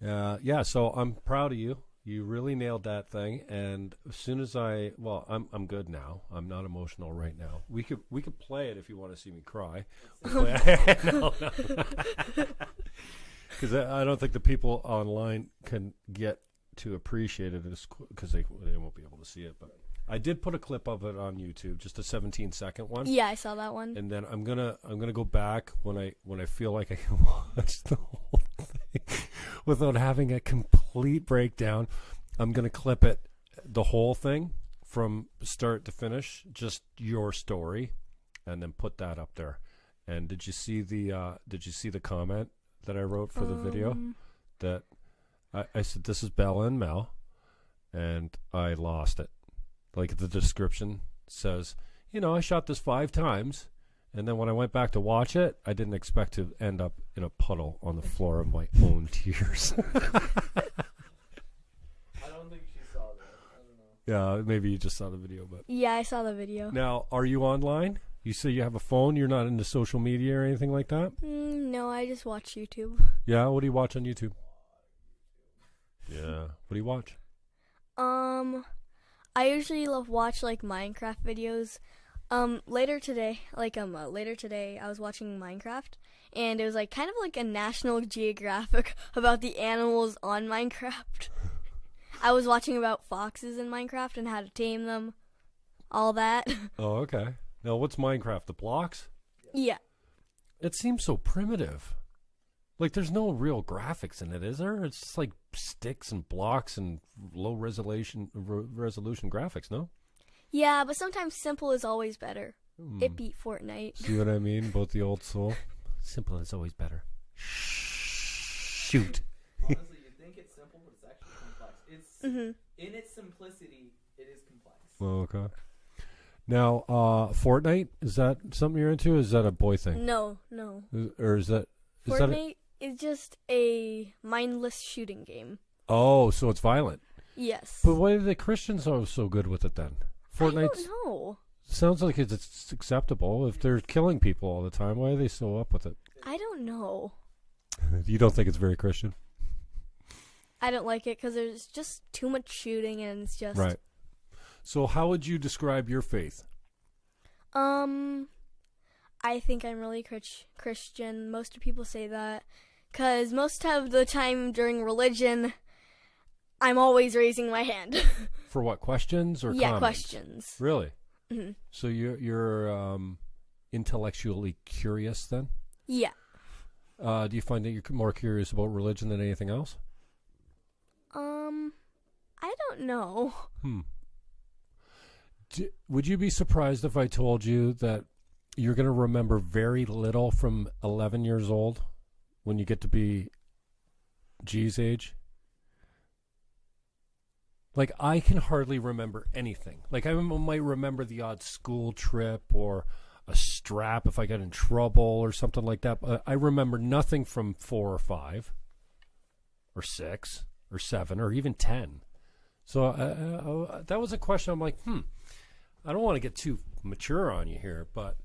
so I'm proud of you. You really nailed that thing. And as soon as I'm good now. I'm not emotional right now. We could play it if you want to see me cry. No. Because I don't think the people online can get to appreciate it because they won't be able to see it. But I did put a clip of it on YouTube, just a 17-second one. Yeah, I saw that one. And then I'm gonna go back when I feel like I can watch the whole thing without having a complete breakdown. I'm gonna clip it, the whole thing from start to finish, just your story, and then put that up there. And did you see the comment that I wrote for the video? That I said, this is Bella and Mel, and I lost it. Like the description says, I shot this 5 times, and then when I went back to watch it, I didn't expect to end up in a puddle on the floor of my own tears. I don't think she saw that. I don't know. Yeah, maybe you just saw the video, but Yeah, I saw the video. now, are you online? You say you have a phone. You're not into social media or anything like that? No, I just watch YouTube. Yeah. What do you watch on YouTube? Yeah. What do you watch? I usually watch like Minecraft videos. Later today, I was watching Minecraft, and it was like kind of like a National Geographic about the animals on Minecraft. I was watching about foxes in Minecraft and how to tame them, all that. Oh, okay. Now, what's Minecraft? The blocks? Yeah. It seems so primitive. Like, there's no real graphics in it, is there? It's just like sticks and blocks and low resolution graphics, no? Yeah, but sometimes simple is always better. It beat Fortnite. See what I mean? Both the old soul. Simple is always better. Shoot. Honestly, you think it's simple, but it's actually complex. It's in its simplicity, it is complex. Oh, okay. Now, Fortnite, is that something you're into? Is that a boy thing? No. Or is that... Fortnite is just a mindless shooting game. Oh, so it's violent. Yes. But why are the Christians so good with it then? Fortnite I don't know. sounds like it's acceptable. If they're killing people all the time, why are they so up with it? I don't know. You don't think it's very Christian? I don't like it because there's just too much shooting and it's just... Right. So how would you describe your faith? I think I'm really Christian. Most of people say that because most of the time during religion, I'm always raising my hand. For what, questions or Yeah, comments? questions. Really? Mm-hmm. So you're intellectually curious then? Yeah. Do you find that you're more curious about religion than anything else? I don't know. Would you be surprised if I told you that you're going to remember very little from 11 years old when you get to be G's age? Like, I can hardly remember anything. Like, I might remember the odd school trip or a strap if I got in trouble or something like that. But I remember nothing from 4 or 5 or 6 or 7 or even 10. So that was a question. I'm like, I don't want to get too mature on you here, but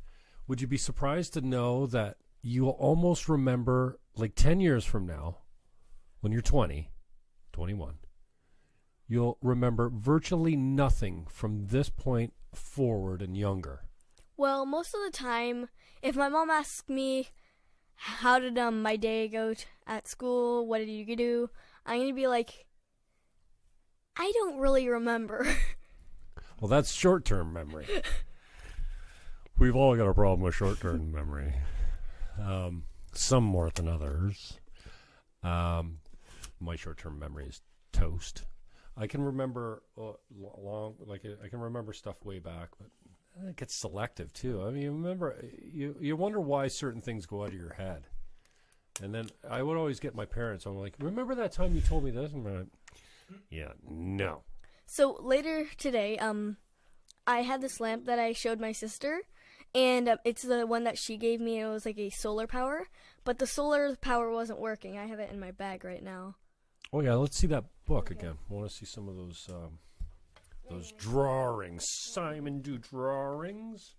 would you be surprised to know that you'll almost remember, like 10 years from now, when you're 20, 21, you'll remember virtually nothing from this point forward and younger? Well, most of the time, if my mom asks me, how did my day go at school, what did you do, I'm going to be like, I don't really remember. Well, that's short-term memory. We've all got a problem with short-term memory. Some more than others. My short-term memory is toast. I can remember I can remember stuff way back, but it gets selective too. I mean, you wonder why certain things go out of your head. And then I would always get my parents. I'm like, remember that time you told me this? And I'm like, yeah, no. So later today, I had this lamp that I showed my sister, and it's the one that she gave me. It was like a solar power, but the solar power wasn't working. I have it in my bag right now. Oh yeah, let's see that book again. I want to see some of those drawings. Simon do drawings.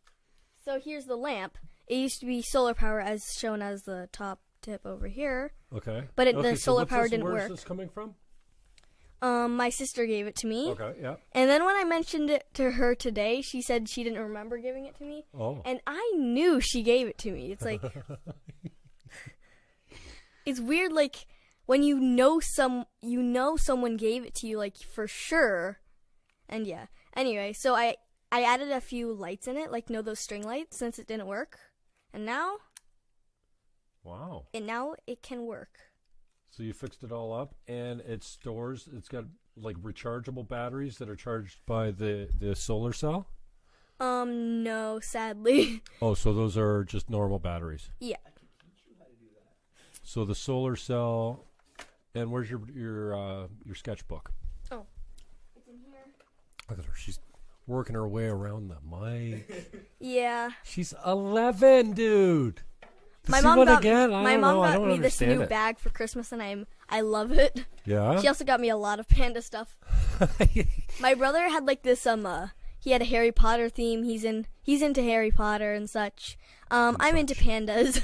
So here's the lamp. It used to be solar power, as shown as the top tip over here. Okay. But Okay, the so solar what's power this- didn't where's work. this coming from? My sister gave it to me. Okay, yeah. And then when I mentioned it to her today, she said she didn't remember giving it to me. Oh. And I knew she gave it to me. It's like, it's weird, like, when you know someone gave it to you, like, for sure, And yeah. Anyway, so I added a few lights in it, like those string lights, since it didn't work. And now Wow. it can work. So you fixed it all up, and it's got like rechargeable batteries that are charged by the solar cell? No, sadly. Oh, so those are just normal batteries. Yeah. So the solar cell, and where's your sketchbook? Oh. It's in here. Look at her. She's working her way around the mic. Yeah. She's 11, dude. My mom got me this new bag for Christmas, and I love it. Yeah. She also got me a lot of panda stuff. My brother had like this he had a Harry Potter theme. He's into Harry Potter and such. I'm into pandas.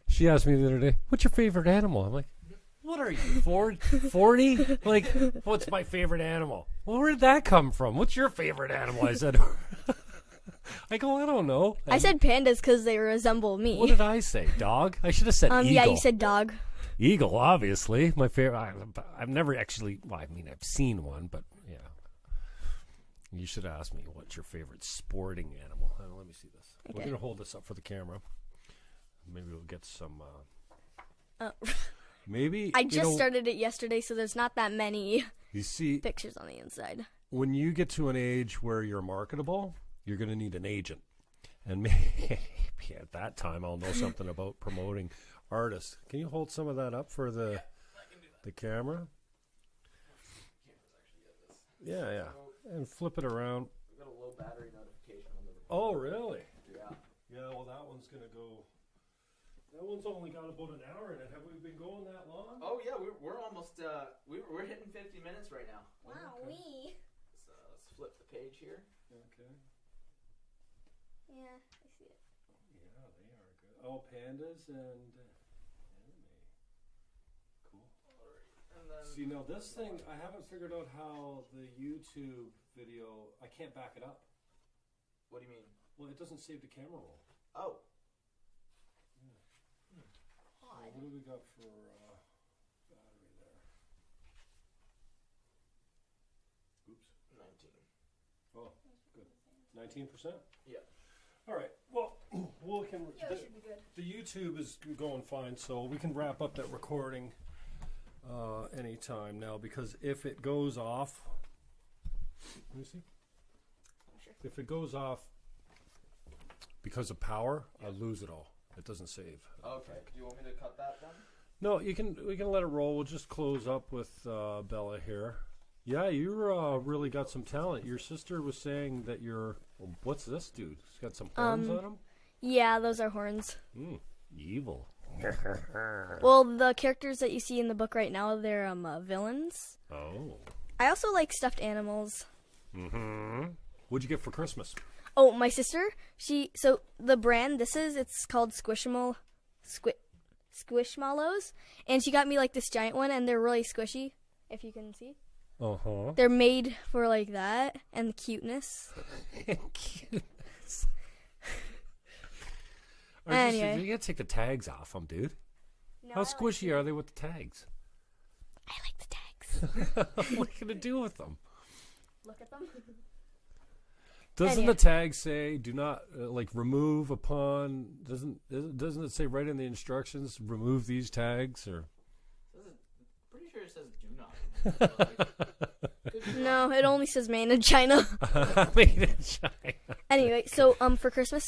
She asked me the other day, "What's your favorite animal?" I'm like, "What are you, 40? Like, what's my favorite animal?" Well, where did that come from? What's your favorite animal? I said. I go, I don't know. I said pandas because they resemble me. What did I say? Dog? I should have said eagle. Yeah, you said dog. Eagle, obviously. My favorite. I've never actually. Well, I mean, I've seen one, but yeah. You should ask me what's your favorite sporting animal. Let me see this. Okay. We're gonna hold this up for the camera. Maybe we'll get some. Maybe I just started it yesterday, so there's not that many. You see pictures on the inside. When you get to an age where you're marketable, you're going to need an agent. And maybe at that time I'll know something about promoting artists. Can you hold some of that up for the camera? Yeah. And flip it around. We got a low battery notification on the recorder. Oh, really? Yeah. Yeah, well, that one's going to go. That one's only got about an hour in it. Have we been going that long? Oh, yeah, we're almost, we're hitting 50 minutes right now. Wow, okay. So let's flip the page here. Okay. Yeah, I see it. Yeah, they are good. Oh, pandas and anime. Cool. And then See, now this thing, I haven't figured out how the YouTube video, I can't back it up. What do you mean? Well, it doesn't save the camera roll. Oh. So what do we got for battery there? Oops. 19. Oh, good. 19%? Yeah. All right. Well, the YouTube is going fine, so we can wrap up that recording anytime now, because if it goes off, let me see. Sure. If it goes off because of power, I lose it all. It doesn't save. Okay. Do you want me to cut that then? No, we can let it roll. We'll just close up with Bella here. Yeah, you really got some talent. Your sister was saying that what's this dude? He's got some horns on him? Yeah, those are horns. Evil. Well, the characters that you see in the book right now, they're villains. Oh. I also like stuffed animals. Mm-hmm. What'd you get for Christmas? Oh, my sister, so the brand it's called Squishmallows, and she got me like this giant one, and they're really squishy, if you can see. Uh-huh. They're made for like that, and the cuteness. Cuteness. Anyway. You gotta take the tags off them, dude. No, How squishy are they with the tags? I like the tags. What are you gonna do with them? Look at them. Doesn't the tag say do not remove upon? Doesn't it say right in the instructions remove these tags or? Pretty sure it says do not. No, it only says made in China. Made in China. Anyway, so for Christmas,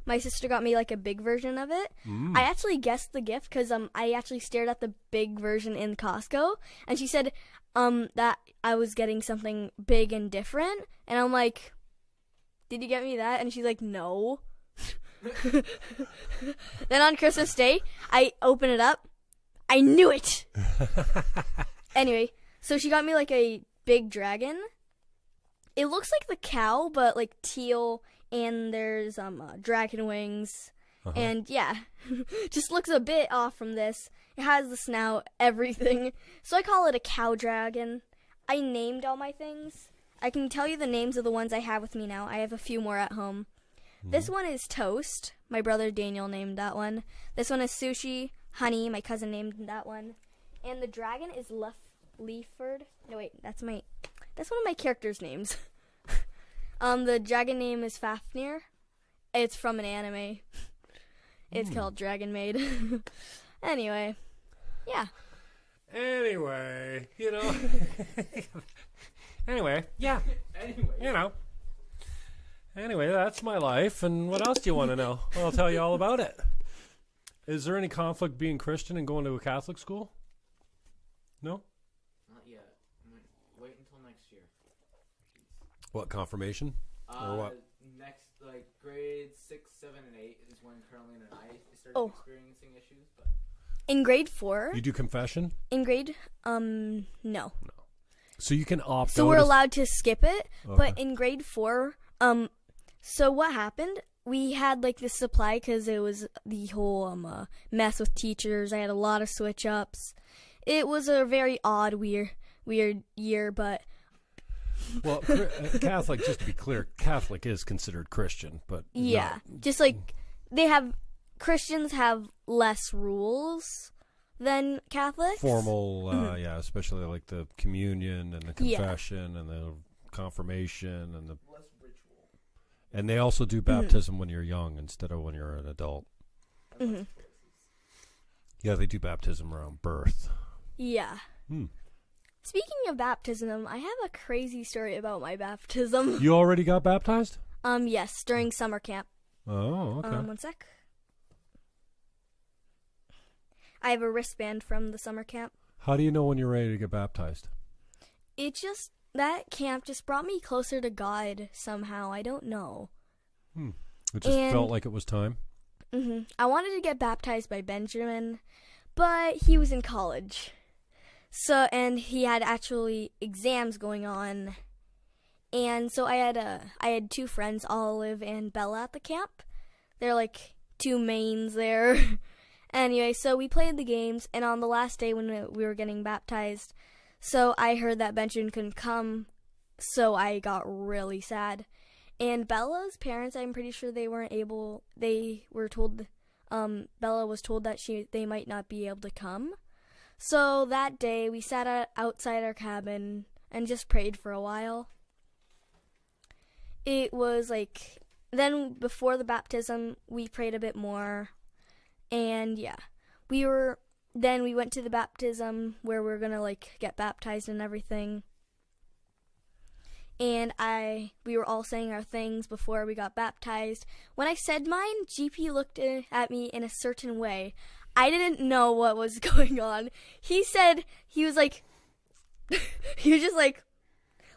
my sister got me like a big version of it. I actually guessed the gift because I actually stared at the big version in Costco, and she said that I was getting something big and different, and I'm like, did you get me that? And she's like, no. Then on Christmas Day, I open it up. I knew it. Anyway, so she got me like a big dragon. It looks like the cow, but like teal, and there's dragon wings. Uh-huh. And yeah, just looks a bit off from this. It has the snout, everything. So I call it a cow dragon. I named all my things. I can tell you the names of the ones I have with me now. I have a few more at home. This one is Toast. My brother Daniel named that one. This one is Sushi. Honey, my cousin named that one. And the dragon is Leaford. No, wait, that's my That's one of my characters' names. The dragon name is Fafnir. It's from an anime. It's called Dragon Maid. Anyway, yeah. Anyway, you know. Anyway, yeah. Anyway. You know. Anyway, that's my life. And what else do you want to know? Well, I'll tell you all about it. Is there any conflict being Christian and going to a Catholic school? No? Not yet. Wait until next year. What, confirmation? Or what? Next, like, grades 6, 7, and 8 is when Caroline and I started experiencing issues. But In grade 4. You do confession? In grade, no. So you can opt out. So we're allowed to skip it, Okay. but in grade 4, so what happened? We had like this supply because it was the whole mess with teachers. I had a lot of switch ups. It was a very odd, weird year, but Well, Catholic, just to be clear, Catholic is considered Christian, but yeah, just like Christians have less rules than Catholics. formal, yeah, especially like the communion and the confession and the confirmation and the. less ritual. And they also do baptism when you're young instead of when you're an adult. Mm-hmm. Yeah, they do baptism around birth. Yeah. Speaking of baptism, I have a crazy story about my baptism. You already got baptized? Yes, during summer camp. Oh, okay. One sec. I have a wristband from the summer camp. How do you know when you're ready to get baptized? That camp just brought me closer to God somehow. I don't know. It just felt like it was time? I wanted to get baptized by Benjamin, but he was in college. And he had actually exams going on. And so I had 2 friends, Olive and Bella, at the camp. They're like 2 mains there. Anyway, so we played the games, and on the last day when we were getting baptized, so I heard that Benjamin couldn't come, so I got really sad. And Bella's parents, I'm pretty sure they weren't able, they were told, Bella was told that they might not be able to come. So that day, we sat outside our cabin and just prayed for a while. It was like, then before the baptism, we prayed a bit more. And yeah, we went to the baptism where we're gonna like get baptized and everything. And we were all saying our things before we got baptized. When I said mine, GP looked at me in a certain way. I didn't know what was going on. He said, he was just like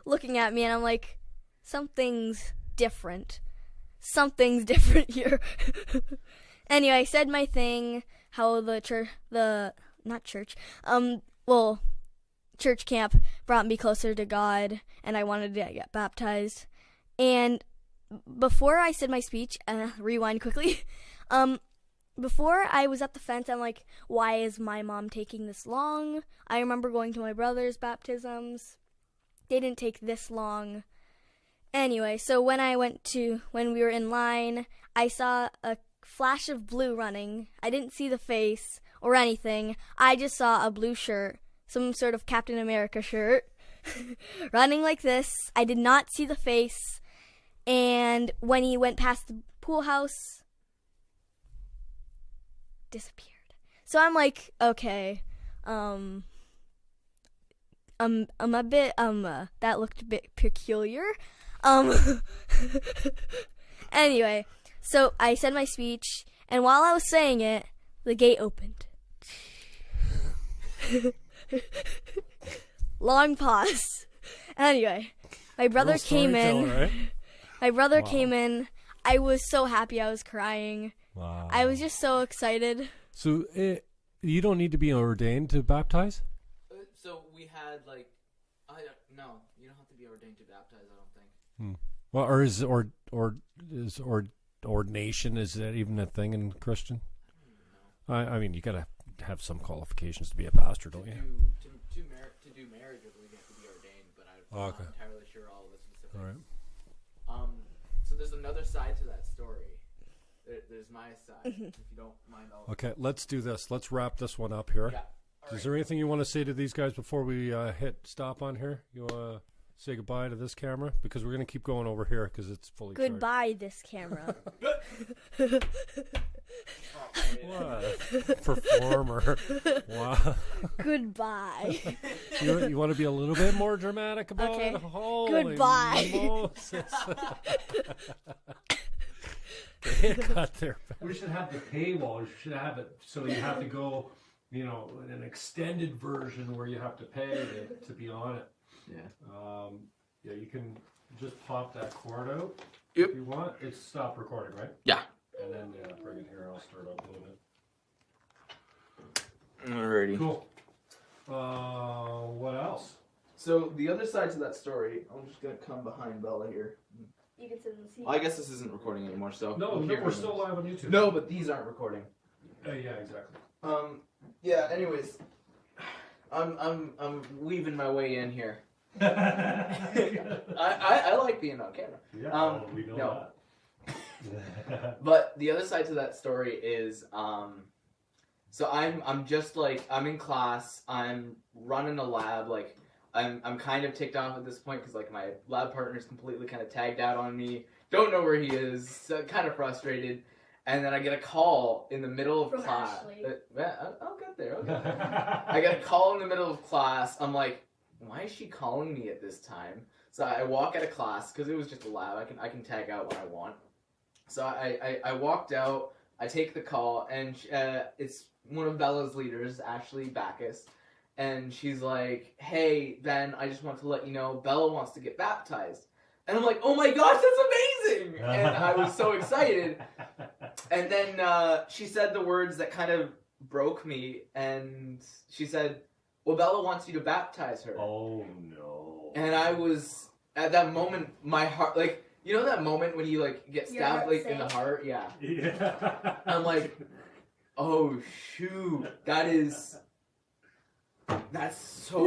looking at me, and I'm like, something's different. Something's different here. Anyway, I said my thing, how church camp brought me closer to God, and I wanted to get baptized. And before I said my speech, rewind quickly, before I was at the fence, I'm like, why is my mom taking this long? I remember going to my brother's baptisms. They didn't take this long. Anyway, so when we were in line, I saw a flash of blue running. I didn't see the face or anything. I just saw a blue shirt, some sort of Captain America shirt, running like this. I did not see the face. And when he went past the pool house, disappeared. So I'm like, okay, I'm a bit, that looked a bit peculiar. Anyway, so I said my speech, and while I was saying it, the gate opened. Long pause. Anyway, my brother came in. Right? My brother came in. I was so happy. I was crying. Wow. I was just so excited. So you don't need to be ordained to baptize? So we had like, no, you don't have to be ordained to baptize, I don't think. Well, or is ordination, is that even a thing in Christian? I mean, you gotta have some qualifications to be a pastor, don't you? To do marriage, I believe you have to be ordained, but I'm not entirely sure all the specifics. All right. So there's another side to that story. There's my side, if you don't mind. Okay, let's do this. Let's wrap this one up here. Yeah. Is there anything you want to say to these guys before we hit stop on here? You say goodbye to this camera? Because we're going to keep going over here because it's fully charged. Goodbye, this camera. What? Performer. Wow. Goodbye. You want to be a little bit more dramatic about Okay. it? Holy Goodbye. Moses. Okay, cut there. We should have the paywall. We should have it so you have to go, in an extended version where you have to pay to be on it. Yeah. You can just pop that cord out Yep. if you want. It's stopped recording, right? Yeah. And then bring it here. I'll start uploading it. Alrighty. Cool. What else? So the other side to that story, I'm just gonna come behind Bella here. You can sit in the seat. I guess this isn't recording anymore, so No, we'll hear we're from still this. live on YouTube. No, but these aren't recording. Yeah, exactly. Yeah. Anyways, I'm weaving my way in here. I like being on camera. Yeah, we know no. that. But the other side to that story is, so I'm just like, I'm in class, I'm running a lab, like, I'm kind of ticked off at this point because like my lab partner's completely kind of tagged out on me, don't know where he is, so kind of frustrated, and then I get a call in the middle of From class. Ashley. I'll get there. I get a call in the middle of class. I'm like, why is she calling me at this time? So I walk out of class because it was just a lab. I can tag out when I want. So I walked out. I take the call, and it's one of Bella's leaders, Ashley Backus, and she's like, "Hey Ben, I just want to let you know Bella wants to get baptized." And I'm like, "Oh my gosh, that's amazing!" And I was so excited. And then she said the words that kind of broke me, and she said, "Well, Bella wants you to baptize her." Oh no. And I was, at that moment, my heart, like, you know that moment when you, like, get Your stabbed, heart like, in the sank? heart? Yeah. Yeah. I'm like, oh, shoot. That's so,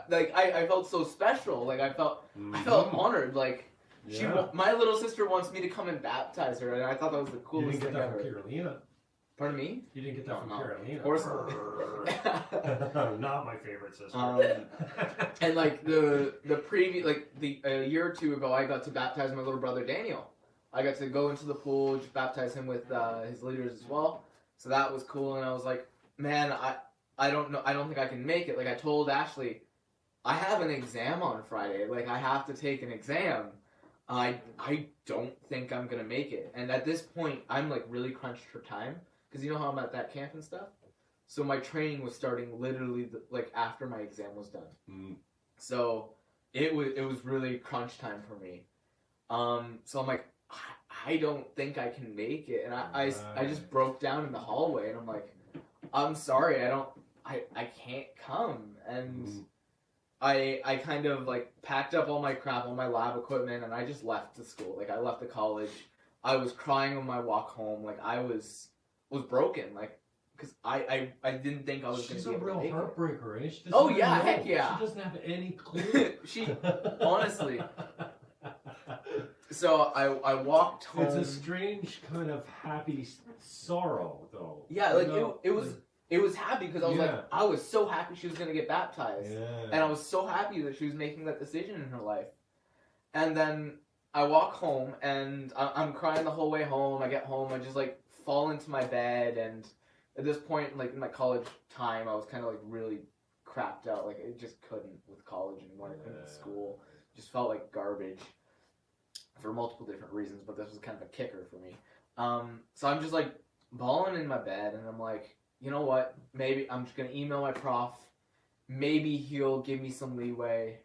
like, I felt so special. Like, I felt honored. Like, Yeah. my little sister wants me to come and baptize her, and I thought that was the You coolest didn't get thing that from ever. Carolina. Pardon me? You didn't get that from No, Carolina. of course not. Not my favorite sister. And like the previous, like a year or two ago, I got to baptize my little brother Daniel. I got to go into the pool, just baptize him with his leaders as well. So that was cool, and I was like, man, I don't know, I don't think I can make it. Like I told Ashley, I have an exam on Friday. Like I have to take an exam. I don't think I'm gonna make it. And at this point, I'm like really crunched for time because you know how I'm at that camp and stuff. So my training was starting literally like after my exam was done. So it was really crunch time for me. So I'm like, I don't think I can make it, and I just broke down in the hallway, and I'm like, I'm sorry, I can't come, and I kind of like packed up all my crap, all my lab equipment, and I just left the school. Like I left the college. I was crying on my walk home. Like I was broken. Like because I didn't think I was going She's to be a able real to make it. heartbreaker, eh? She doesn't Oh, even yeah, know. heck yeah. She doesn't have any clue. She honestly. So I walked home. It's a strange kind of happy sorrow, though. Yeah, like You know, it was happy because I was Yeah. like, I was so happy she was gonna get baptized, Yeah. and I was so happy that she was making that decision in her life. And then I walk home, and I'm crying the whole way home. I get home, I just like fall into my bed, and at this point, like in my college time, I was kind of like really crapped out. Like I just couldn't with college anymore. I couldn't with school. Just felt like garbage for multiple different reasons, but this was kind of a kicker for me. So I'm just like bawling in my bed, and I'm like, you know what? Maybe I'm just gonna email my prof. Maybe he'll give me some leeway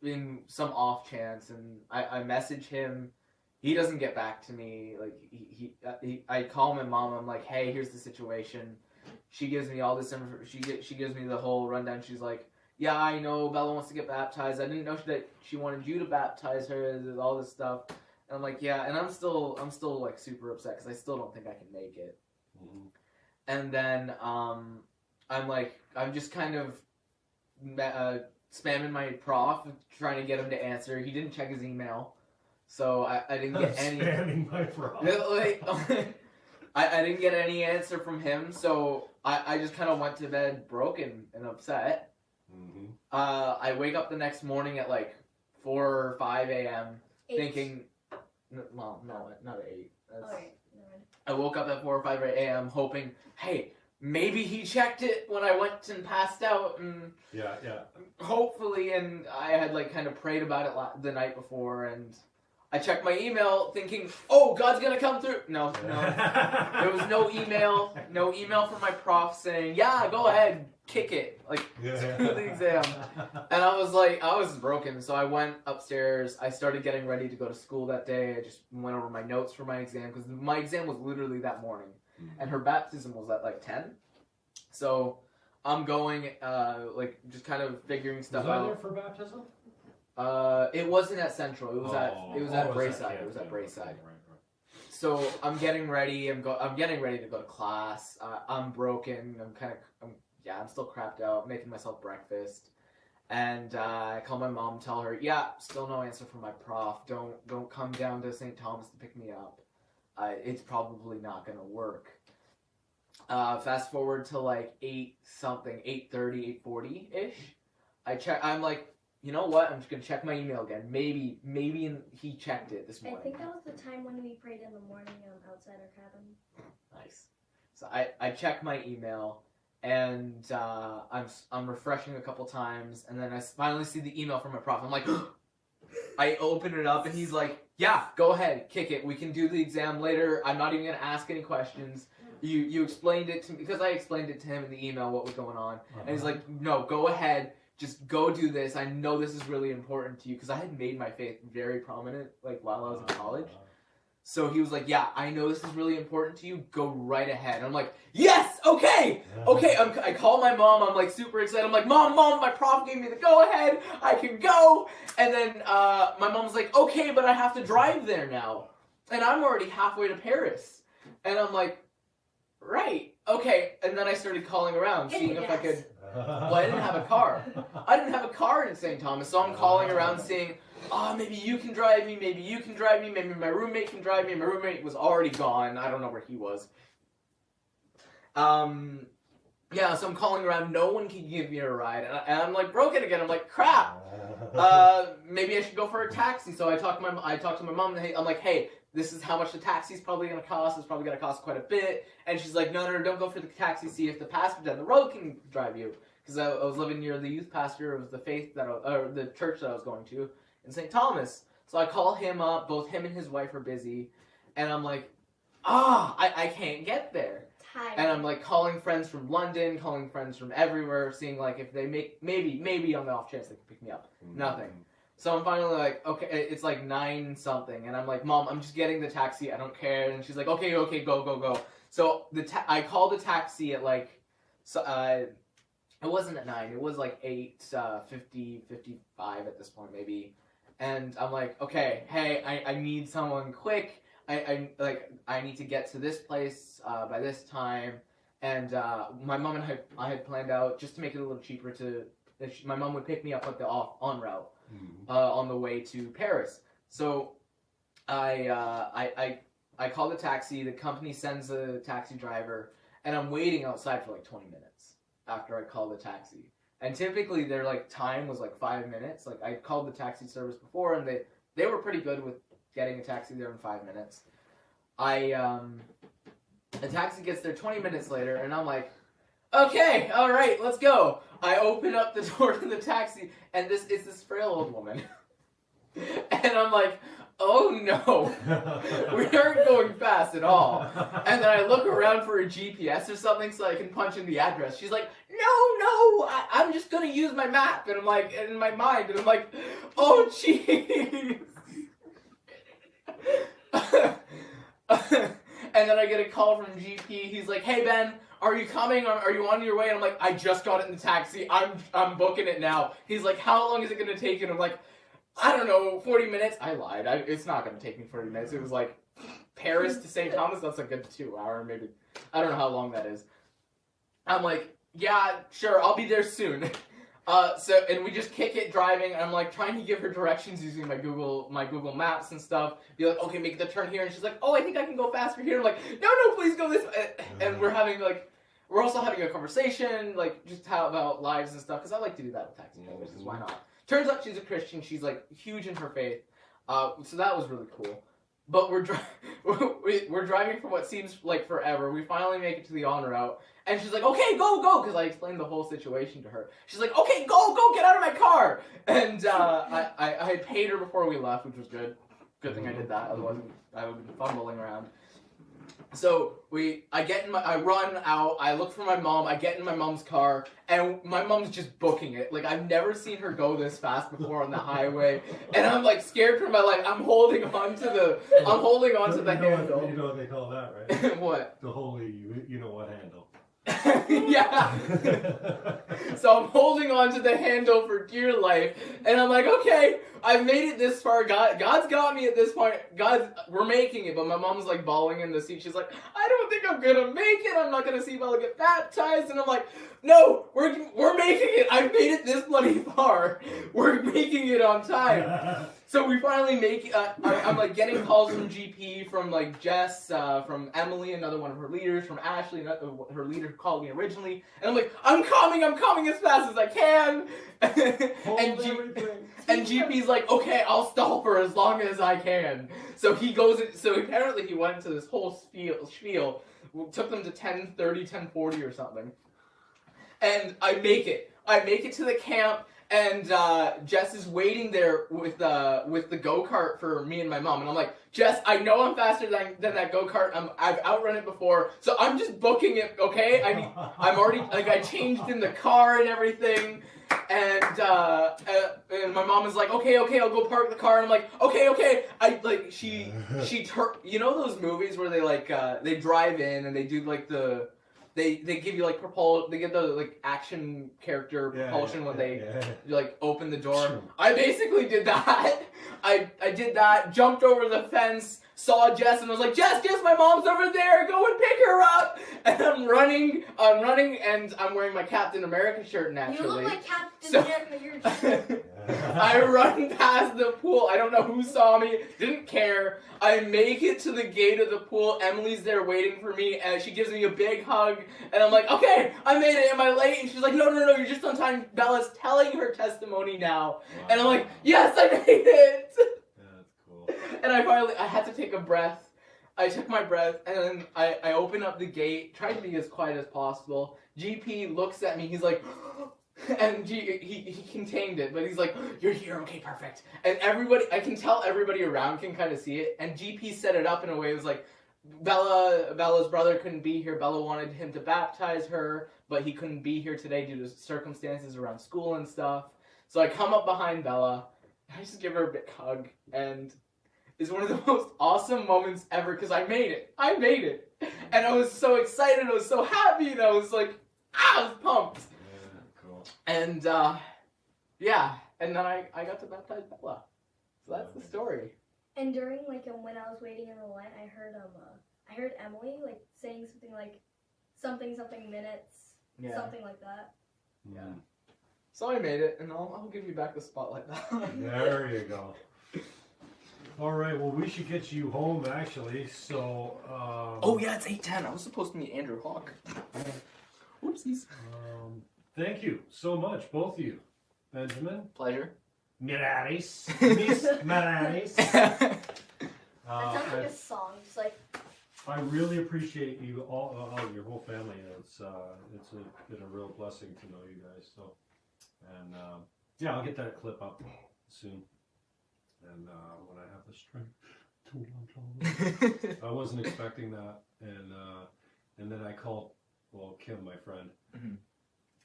in some off chance. And I message him. He doesn't get back to me. Like I call my mom. I'm like, hey, here's the situation. She gives me all this info. She gives me the whole rundown. She's like, yeah, I know Bella wants to get baptized. I didn't know that she wanted you to baptize her. There's all this stuff. And I'm like, yeah. And I'm still like super upset because I still don't think I can make it. Mhm. And then I'm just kind of spamming my prof, trying to get him to answer. He didn't check his email, so I didn't get any. Spamming my prof. Like, I didn't get any answer from him, so I just kind of went to bed broken and upset. I wake up the next morning at like 4 or 5 a.m. thinking, well, no, not at 8. I woke up at 4 or 5 a.m. hoping, hey, maybe he checked it when I went and passed out, and hopefully, and I had like kind of prayed about it the night before, and I checked my email thinking, oh, God's gonna come through. No. There was no email from my prof saying, yeah, go ahead, kick it, like, do the exam. And I was broken, so I went upstairs, I started getting ready to go to school that day, I just went over my notes for my exam, because my exam was literally that morning, and her baptism was at like 10, so I'm going, like, just kind of figuring stuff out. Was I there for baptism? It wasn't at Central. It was at Brayside. It was at Brayside. Right. So I'm getting ready. I'm getting ready to go to class. I'm broken. I'm still crapped out. Making myself breakfast, and I call my mom. Tell her, still no answer from my prof. Don't come down to St. Thomas to pick me up. It's probably not gonna work. Fast forward to like 8:30, 8:40 ish. I'm like, you know what? I'm just gonna check my email again. Maybe he checked it this morning. I think that was the time when we prayed in the morning outside our cabin. Nice. So I check my email, and I'm refreshing a couple times, and then I finally see the email from my prof. I'm like, I open it up, and he's like, yeah, go ahead, kick it. We can do the exam later. I'm not even gonna ask any questions. You explained it to me, because I explained it to him in the email what was going on, and he's like, no, go ahead. Just go do this. I know this is really important to you, because I had made my faith very prominent, like, while I was in college. So he was like, yeah, I know this is really important to you. Go right ahead. And I'm like, yes, okay. I call my mom. I'm like super excited. I'm like, mom, my prof gave me the go ahead. I can go. And then my mom's like, okay, but I have to drive there now, and I'm already halfway to Paris. And I'm like, right, okay. And then I started calling around, seeing if I could. Well, I didn't have a car. I didn't have a car in St. Thomas, so I'm calling around seeing, maybe you can drive me, maybe you can drive me, maybe my roommate can drive me. My roommate was already gone. I don't know where he was. So I'm calling around. No one can give me a ride. And I'm like broken again. I'm like, crap. Maybe I should go for a taxi. So I talked to my mom. I'm like, hey, this is how much the taxi's probably going to cost. It's probably going to cost quite a bit. And she's like, no, don't go for the taxi. See if the pastor down the road can drive you. Because I was living near the youth pastor of the the church that I was going to in St. Thomas. So I call him up. Both him and his wife are busy. And I'm like, I can't get there. Tired. And I'm like calling friends from London, calling friends from everywhere, seeing like if they maybe on the off chance they can pick me up. Nothing. So I'm finally like, okay, it's like 9 something, and I'm like, Mom, I'm just getting the taxi, I don't care. And she's like, okay, go. So I called the taxi at like, it wasn't at 9, it was like 8:50, 55 at this point maybe. And I'm like, okay, hey, I need someone quick. I need to get to this place by this time. And my mom and I had planned out, just to make it a little cheaper, my mom would pick me up at the on route. On the way to Paris. So I call the taxi, the company sends a taxi driver, and I'm waiting outside for like 20 minutes after I call the taxi. And typically their like time was like 5 minutes. Like I called the taxi service before, and they were pretty good with getting a taxi there in 5 minutes. The taxi gets there 20 minutes later, and I'm like, okay, all right, let's go. I open up the door to the taxi, and it's this frail old woman. And I'm like, oh no, we aren't going fast at all. And then I look around for a GPS or something so I can punch in the address. She's like, no, I'm just going to use my map. And I'm like, in my mind, and I'm like, oh jeez. And then I get a call from GP. He's like, hey Ben, are you coming? Are you on your way? And I'm like, I just got in the taxi. I'm booking it now. He's like, how long is it going to take? And I'm like, I don't know, 40 minutes. I lied. It's not going to take me 40 minutes. It was like Paris to St. Thomas. That's a good 2 hour, maybe. I don't know how long that is. I'm like, yeah, sure. I'll be there soon. And we just kick it driving. And I'm like trying to give her directions using my Google Maps and stuff. Be like, okay, make the turn here. And she's like, oh, I think I can go faster here. I'm like, no, please go this way. And we're having like, we're also having a conversation, like, just how about lives and stuff, because I like to do that with taxi drivers, because why not? Turns out she's a Christian. She's, like, huge in her faith. So that was really cool. But we're driving for what seems like forever. We finally make it to the en route. And she's like, okay, go, because I explained the whole situation to her. She's like, okay, go, get out of my car. And I had paid her before we left, which was good. Good thing I did that, otherwise I would have been fumbling around. So I run out, I look for my mom, I get in my mom's car, and my mom's just booking it. Like, I've never seen her go this fast before on the highway, and I'm like scared for my life. I'm holding on to the handle. You know what they call that, right? What? The holy, you know what handle. Yeah. So I'm holding on to the handle for dear life, and I'm like, okay, I've made it this far. God's got me at this point. We're making it. But my mom's like bawling in the seat. She's like, I don't think I'm gonna make it. I'm not gonna see Bella get baptized. And I'm like, no, we're making it. I've made it this bloody far. We're making it on time. So we finally make it. I'm like getting calls from GP, from like Jess, from Emily, another one of her leaders, from Ashley, her leader who called me originally. And I'm like, I'm coming as fast as I can. And GP's like, okay, I'll stall for as long as I can. So he goes. So apparently he went into this whole spiel. Took them to 10:30, 10:40 or something. And I make it. I make it to the camp. And Jess is waiting there with the go-kart for me and my mom. And I'm like, Jess, I know I'm faster than that go-kart. I've outrun it before. So I'm just booking it, okay? I'm already, like, I changed in the car and everything. And my mom is like, okay, I'll go park the car. And I'm like, okay. You know those movies where they, like, they drive in and they do, like, They give you like they give the like action character propulsion when they like open the door. Sure. I basically did that. I did that, jumped over the fence, saw Jess, and was like, Jess, my mom's over there, go and pick her up. And I'm running, and I'm wearing my Captain America shirt naturally. You look like Captain America, you're I run past the pool. I don't know who saw me. Didn't care. I make it to the gate of the pool. Emily's there waiting for me, and she gives me a big hug. And I'm like, okay, I made it. Am I late? And she's like, no, you're just on time. Bella's telling her testimony now. Wow. And I'm like, yes, I made it. That's cool. And I had to take a breath. I took my breath, and then I opened up the gate, tried to be as quiet as possible. GP looks at me. He's like... And he contained it, but he's like, you're here, okay, perfect. And I can tell everybody around can kind of see it. And GP set it up in a way, it was like, Bella's brother couldn't be here. Bella wanted him to baptize her, but he couldn't be here today due to circumstances around school and stuff. So I come up behind Bella, and I just give her a big hug, and it's one of the most awesome moments ever, because I made it. And I was so excited, I was so happy, and I was like, I was pumped. And, and then I got to baptize Bella. So that's the story. And during, like, when I was waiting in the line, I heard Emily, like, saying something like, something minutes, something like that. Yeah. So I made it, and I'll give you back the spotlight now. There you go. All right, well, we should get you home, actually, so... oh, yeah, it's 8:10. I was supposed to meet Andrew Hawk. Oopsies. Thank you so much, both of you. Benjamin. Pleasure. Miralles. Miss Miralles. That sounds like a song, just like... I really appreciate you all, your whole family. It's been a real blessing to know you guys. So, and I'll get that clip up soon. And when I have the strength to I wasn't expecting that, and then I called Kim, my friend. Mm-hmm.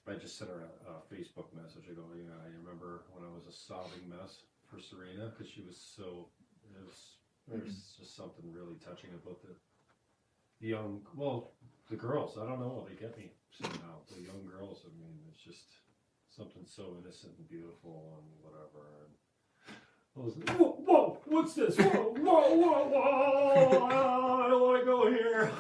I just sent her a Facebook message. I go, I remember when I was a sobbing mess for Serena because she was so. There's just something really touching about the girls. I don't know. They get me somehow. The young girls. I mean, it's just something so innocent and beautiful and whatever. And I was like, whoa, what's this? Whoa! I don't want to go here.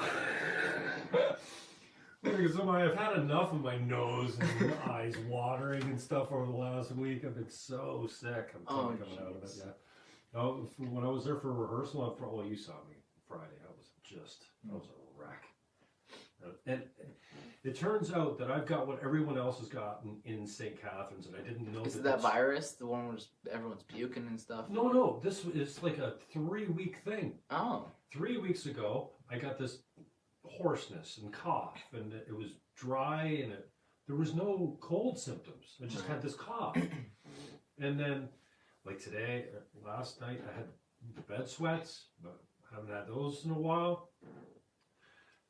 Because I've had enough of my nose and eyes watering and stuff over the last week. I've been so sick. I'm coming out of it. Yeah. When I was there for rehearsal, you saw me Friday. I was a wreck. And It turns out that I've got what everyone else has gotten in St. Catharines, and I didn't know Is it that virus? The one where everyone's puking and stuff? No. This is like a 3-week thing. Oh. 3 weeks ago, I got this hoarseness and cough, and it was dry, and there was no cold symptoms. I just had this cough. And then, like today, last night, I had the bed sweats, but I haven't had those in a while.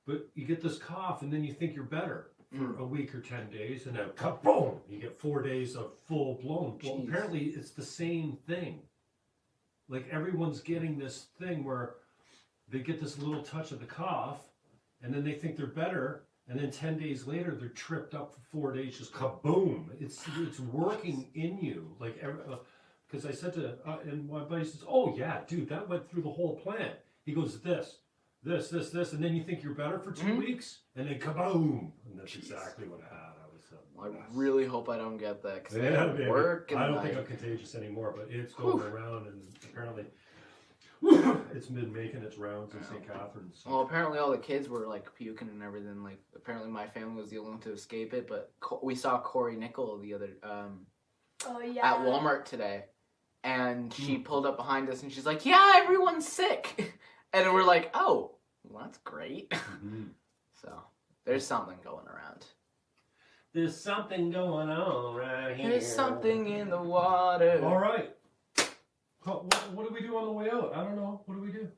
But you get this cough, and then you think you're better for a week or 10 days, and then kaboom, you get 4 days of full blown. Well, apparently it's the same thing. Like everyone's getting this thing where they get this little touch of the cough, and then they think they're better, and then 10 days later they're tripped up for 4 days, just kaboom. It's working in you, like because I said to and my buddy says, "Oh yeah, dude, that went through the whole plant." He goes, this, and then you think you're better for 2 weeks, and then kaboom, and that's exactly what I had. I really hope I don't get that because yeah, work. I don't think I'm contagious anymore, but it's going around, and apparently it's been making its rounds in St. Catharines. Well, apparently all the kids were like puking and everything. Like apparently my family was the only one to escape it, but we saw Corey Nickel the other at Walmart today, and she pulled up behind us and she's like, "Yeah, everyone's sick," and we're like, "Oh, well, that's great." So there's something going around. There's something going on right here. There's something in the water. All right. What do we do on the way out? I don't know. What do we do?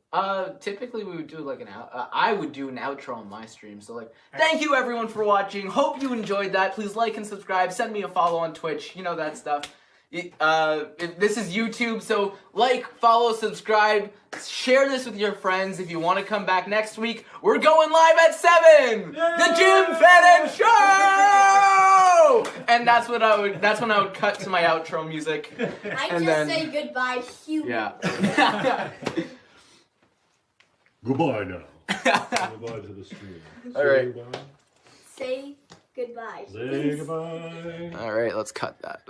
Typically we would do like I would do an outro on my stream. So like, thank you everyone for watching. Hope you enjoyed that. Please like and subscribe. Send me a follow on Twitch. You know that stuff. This is YouTube, so like, follow, subscribe, share this with your friends. If you want to come back next week, we're going live at 7. The Jim Fannon Show, and that's when I would cut to my outro music. Say goodbye, human. Yeah. Goodbye now. Goodbye to the stream. All right. Say goodbye. Say goodbye. All right, let's cut that.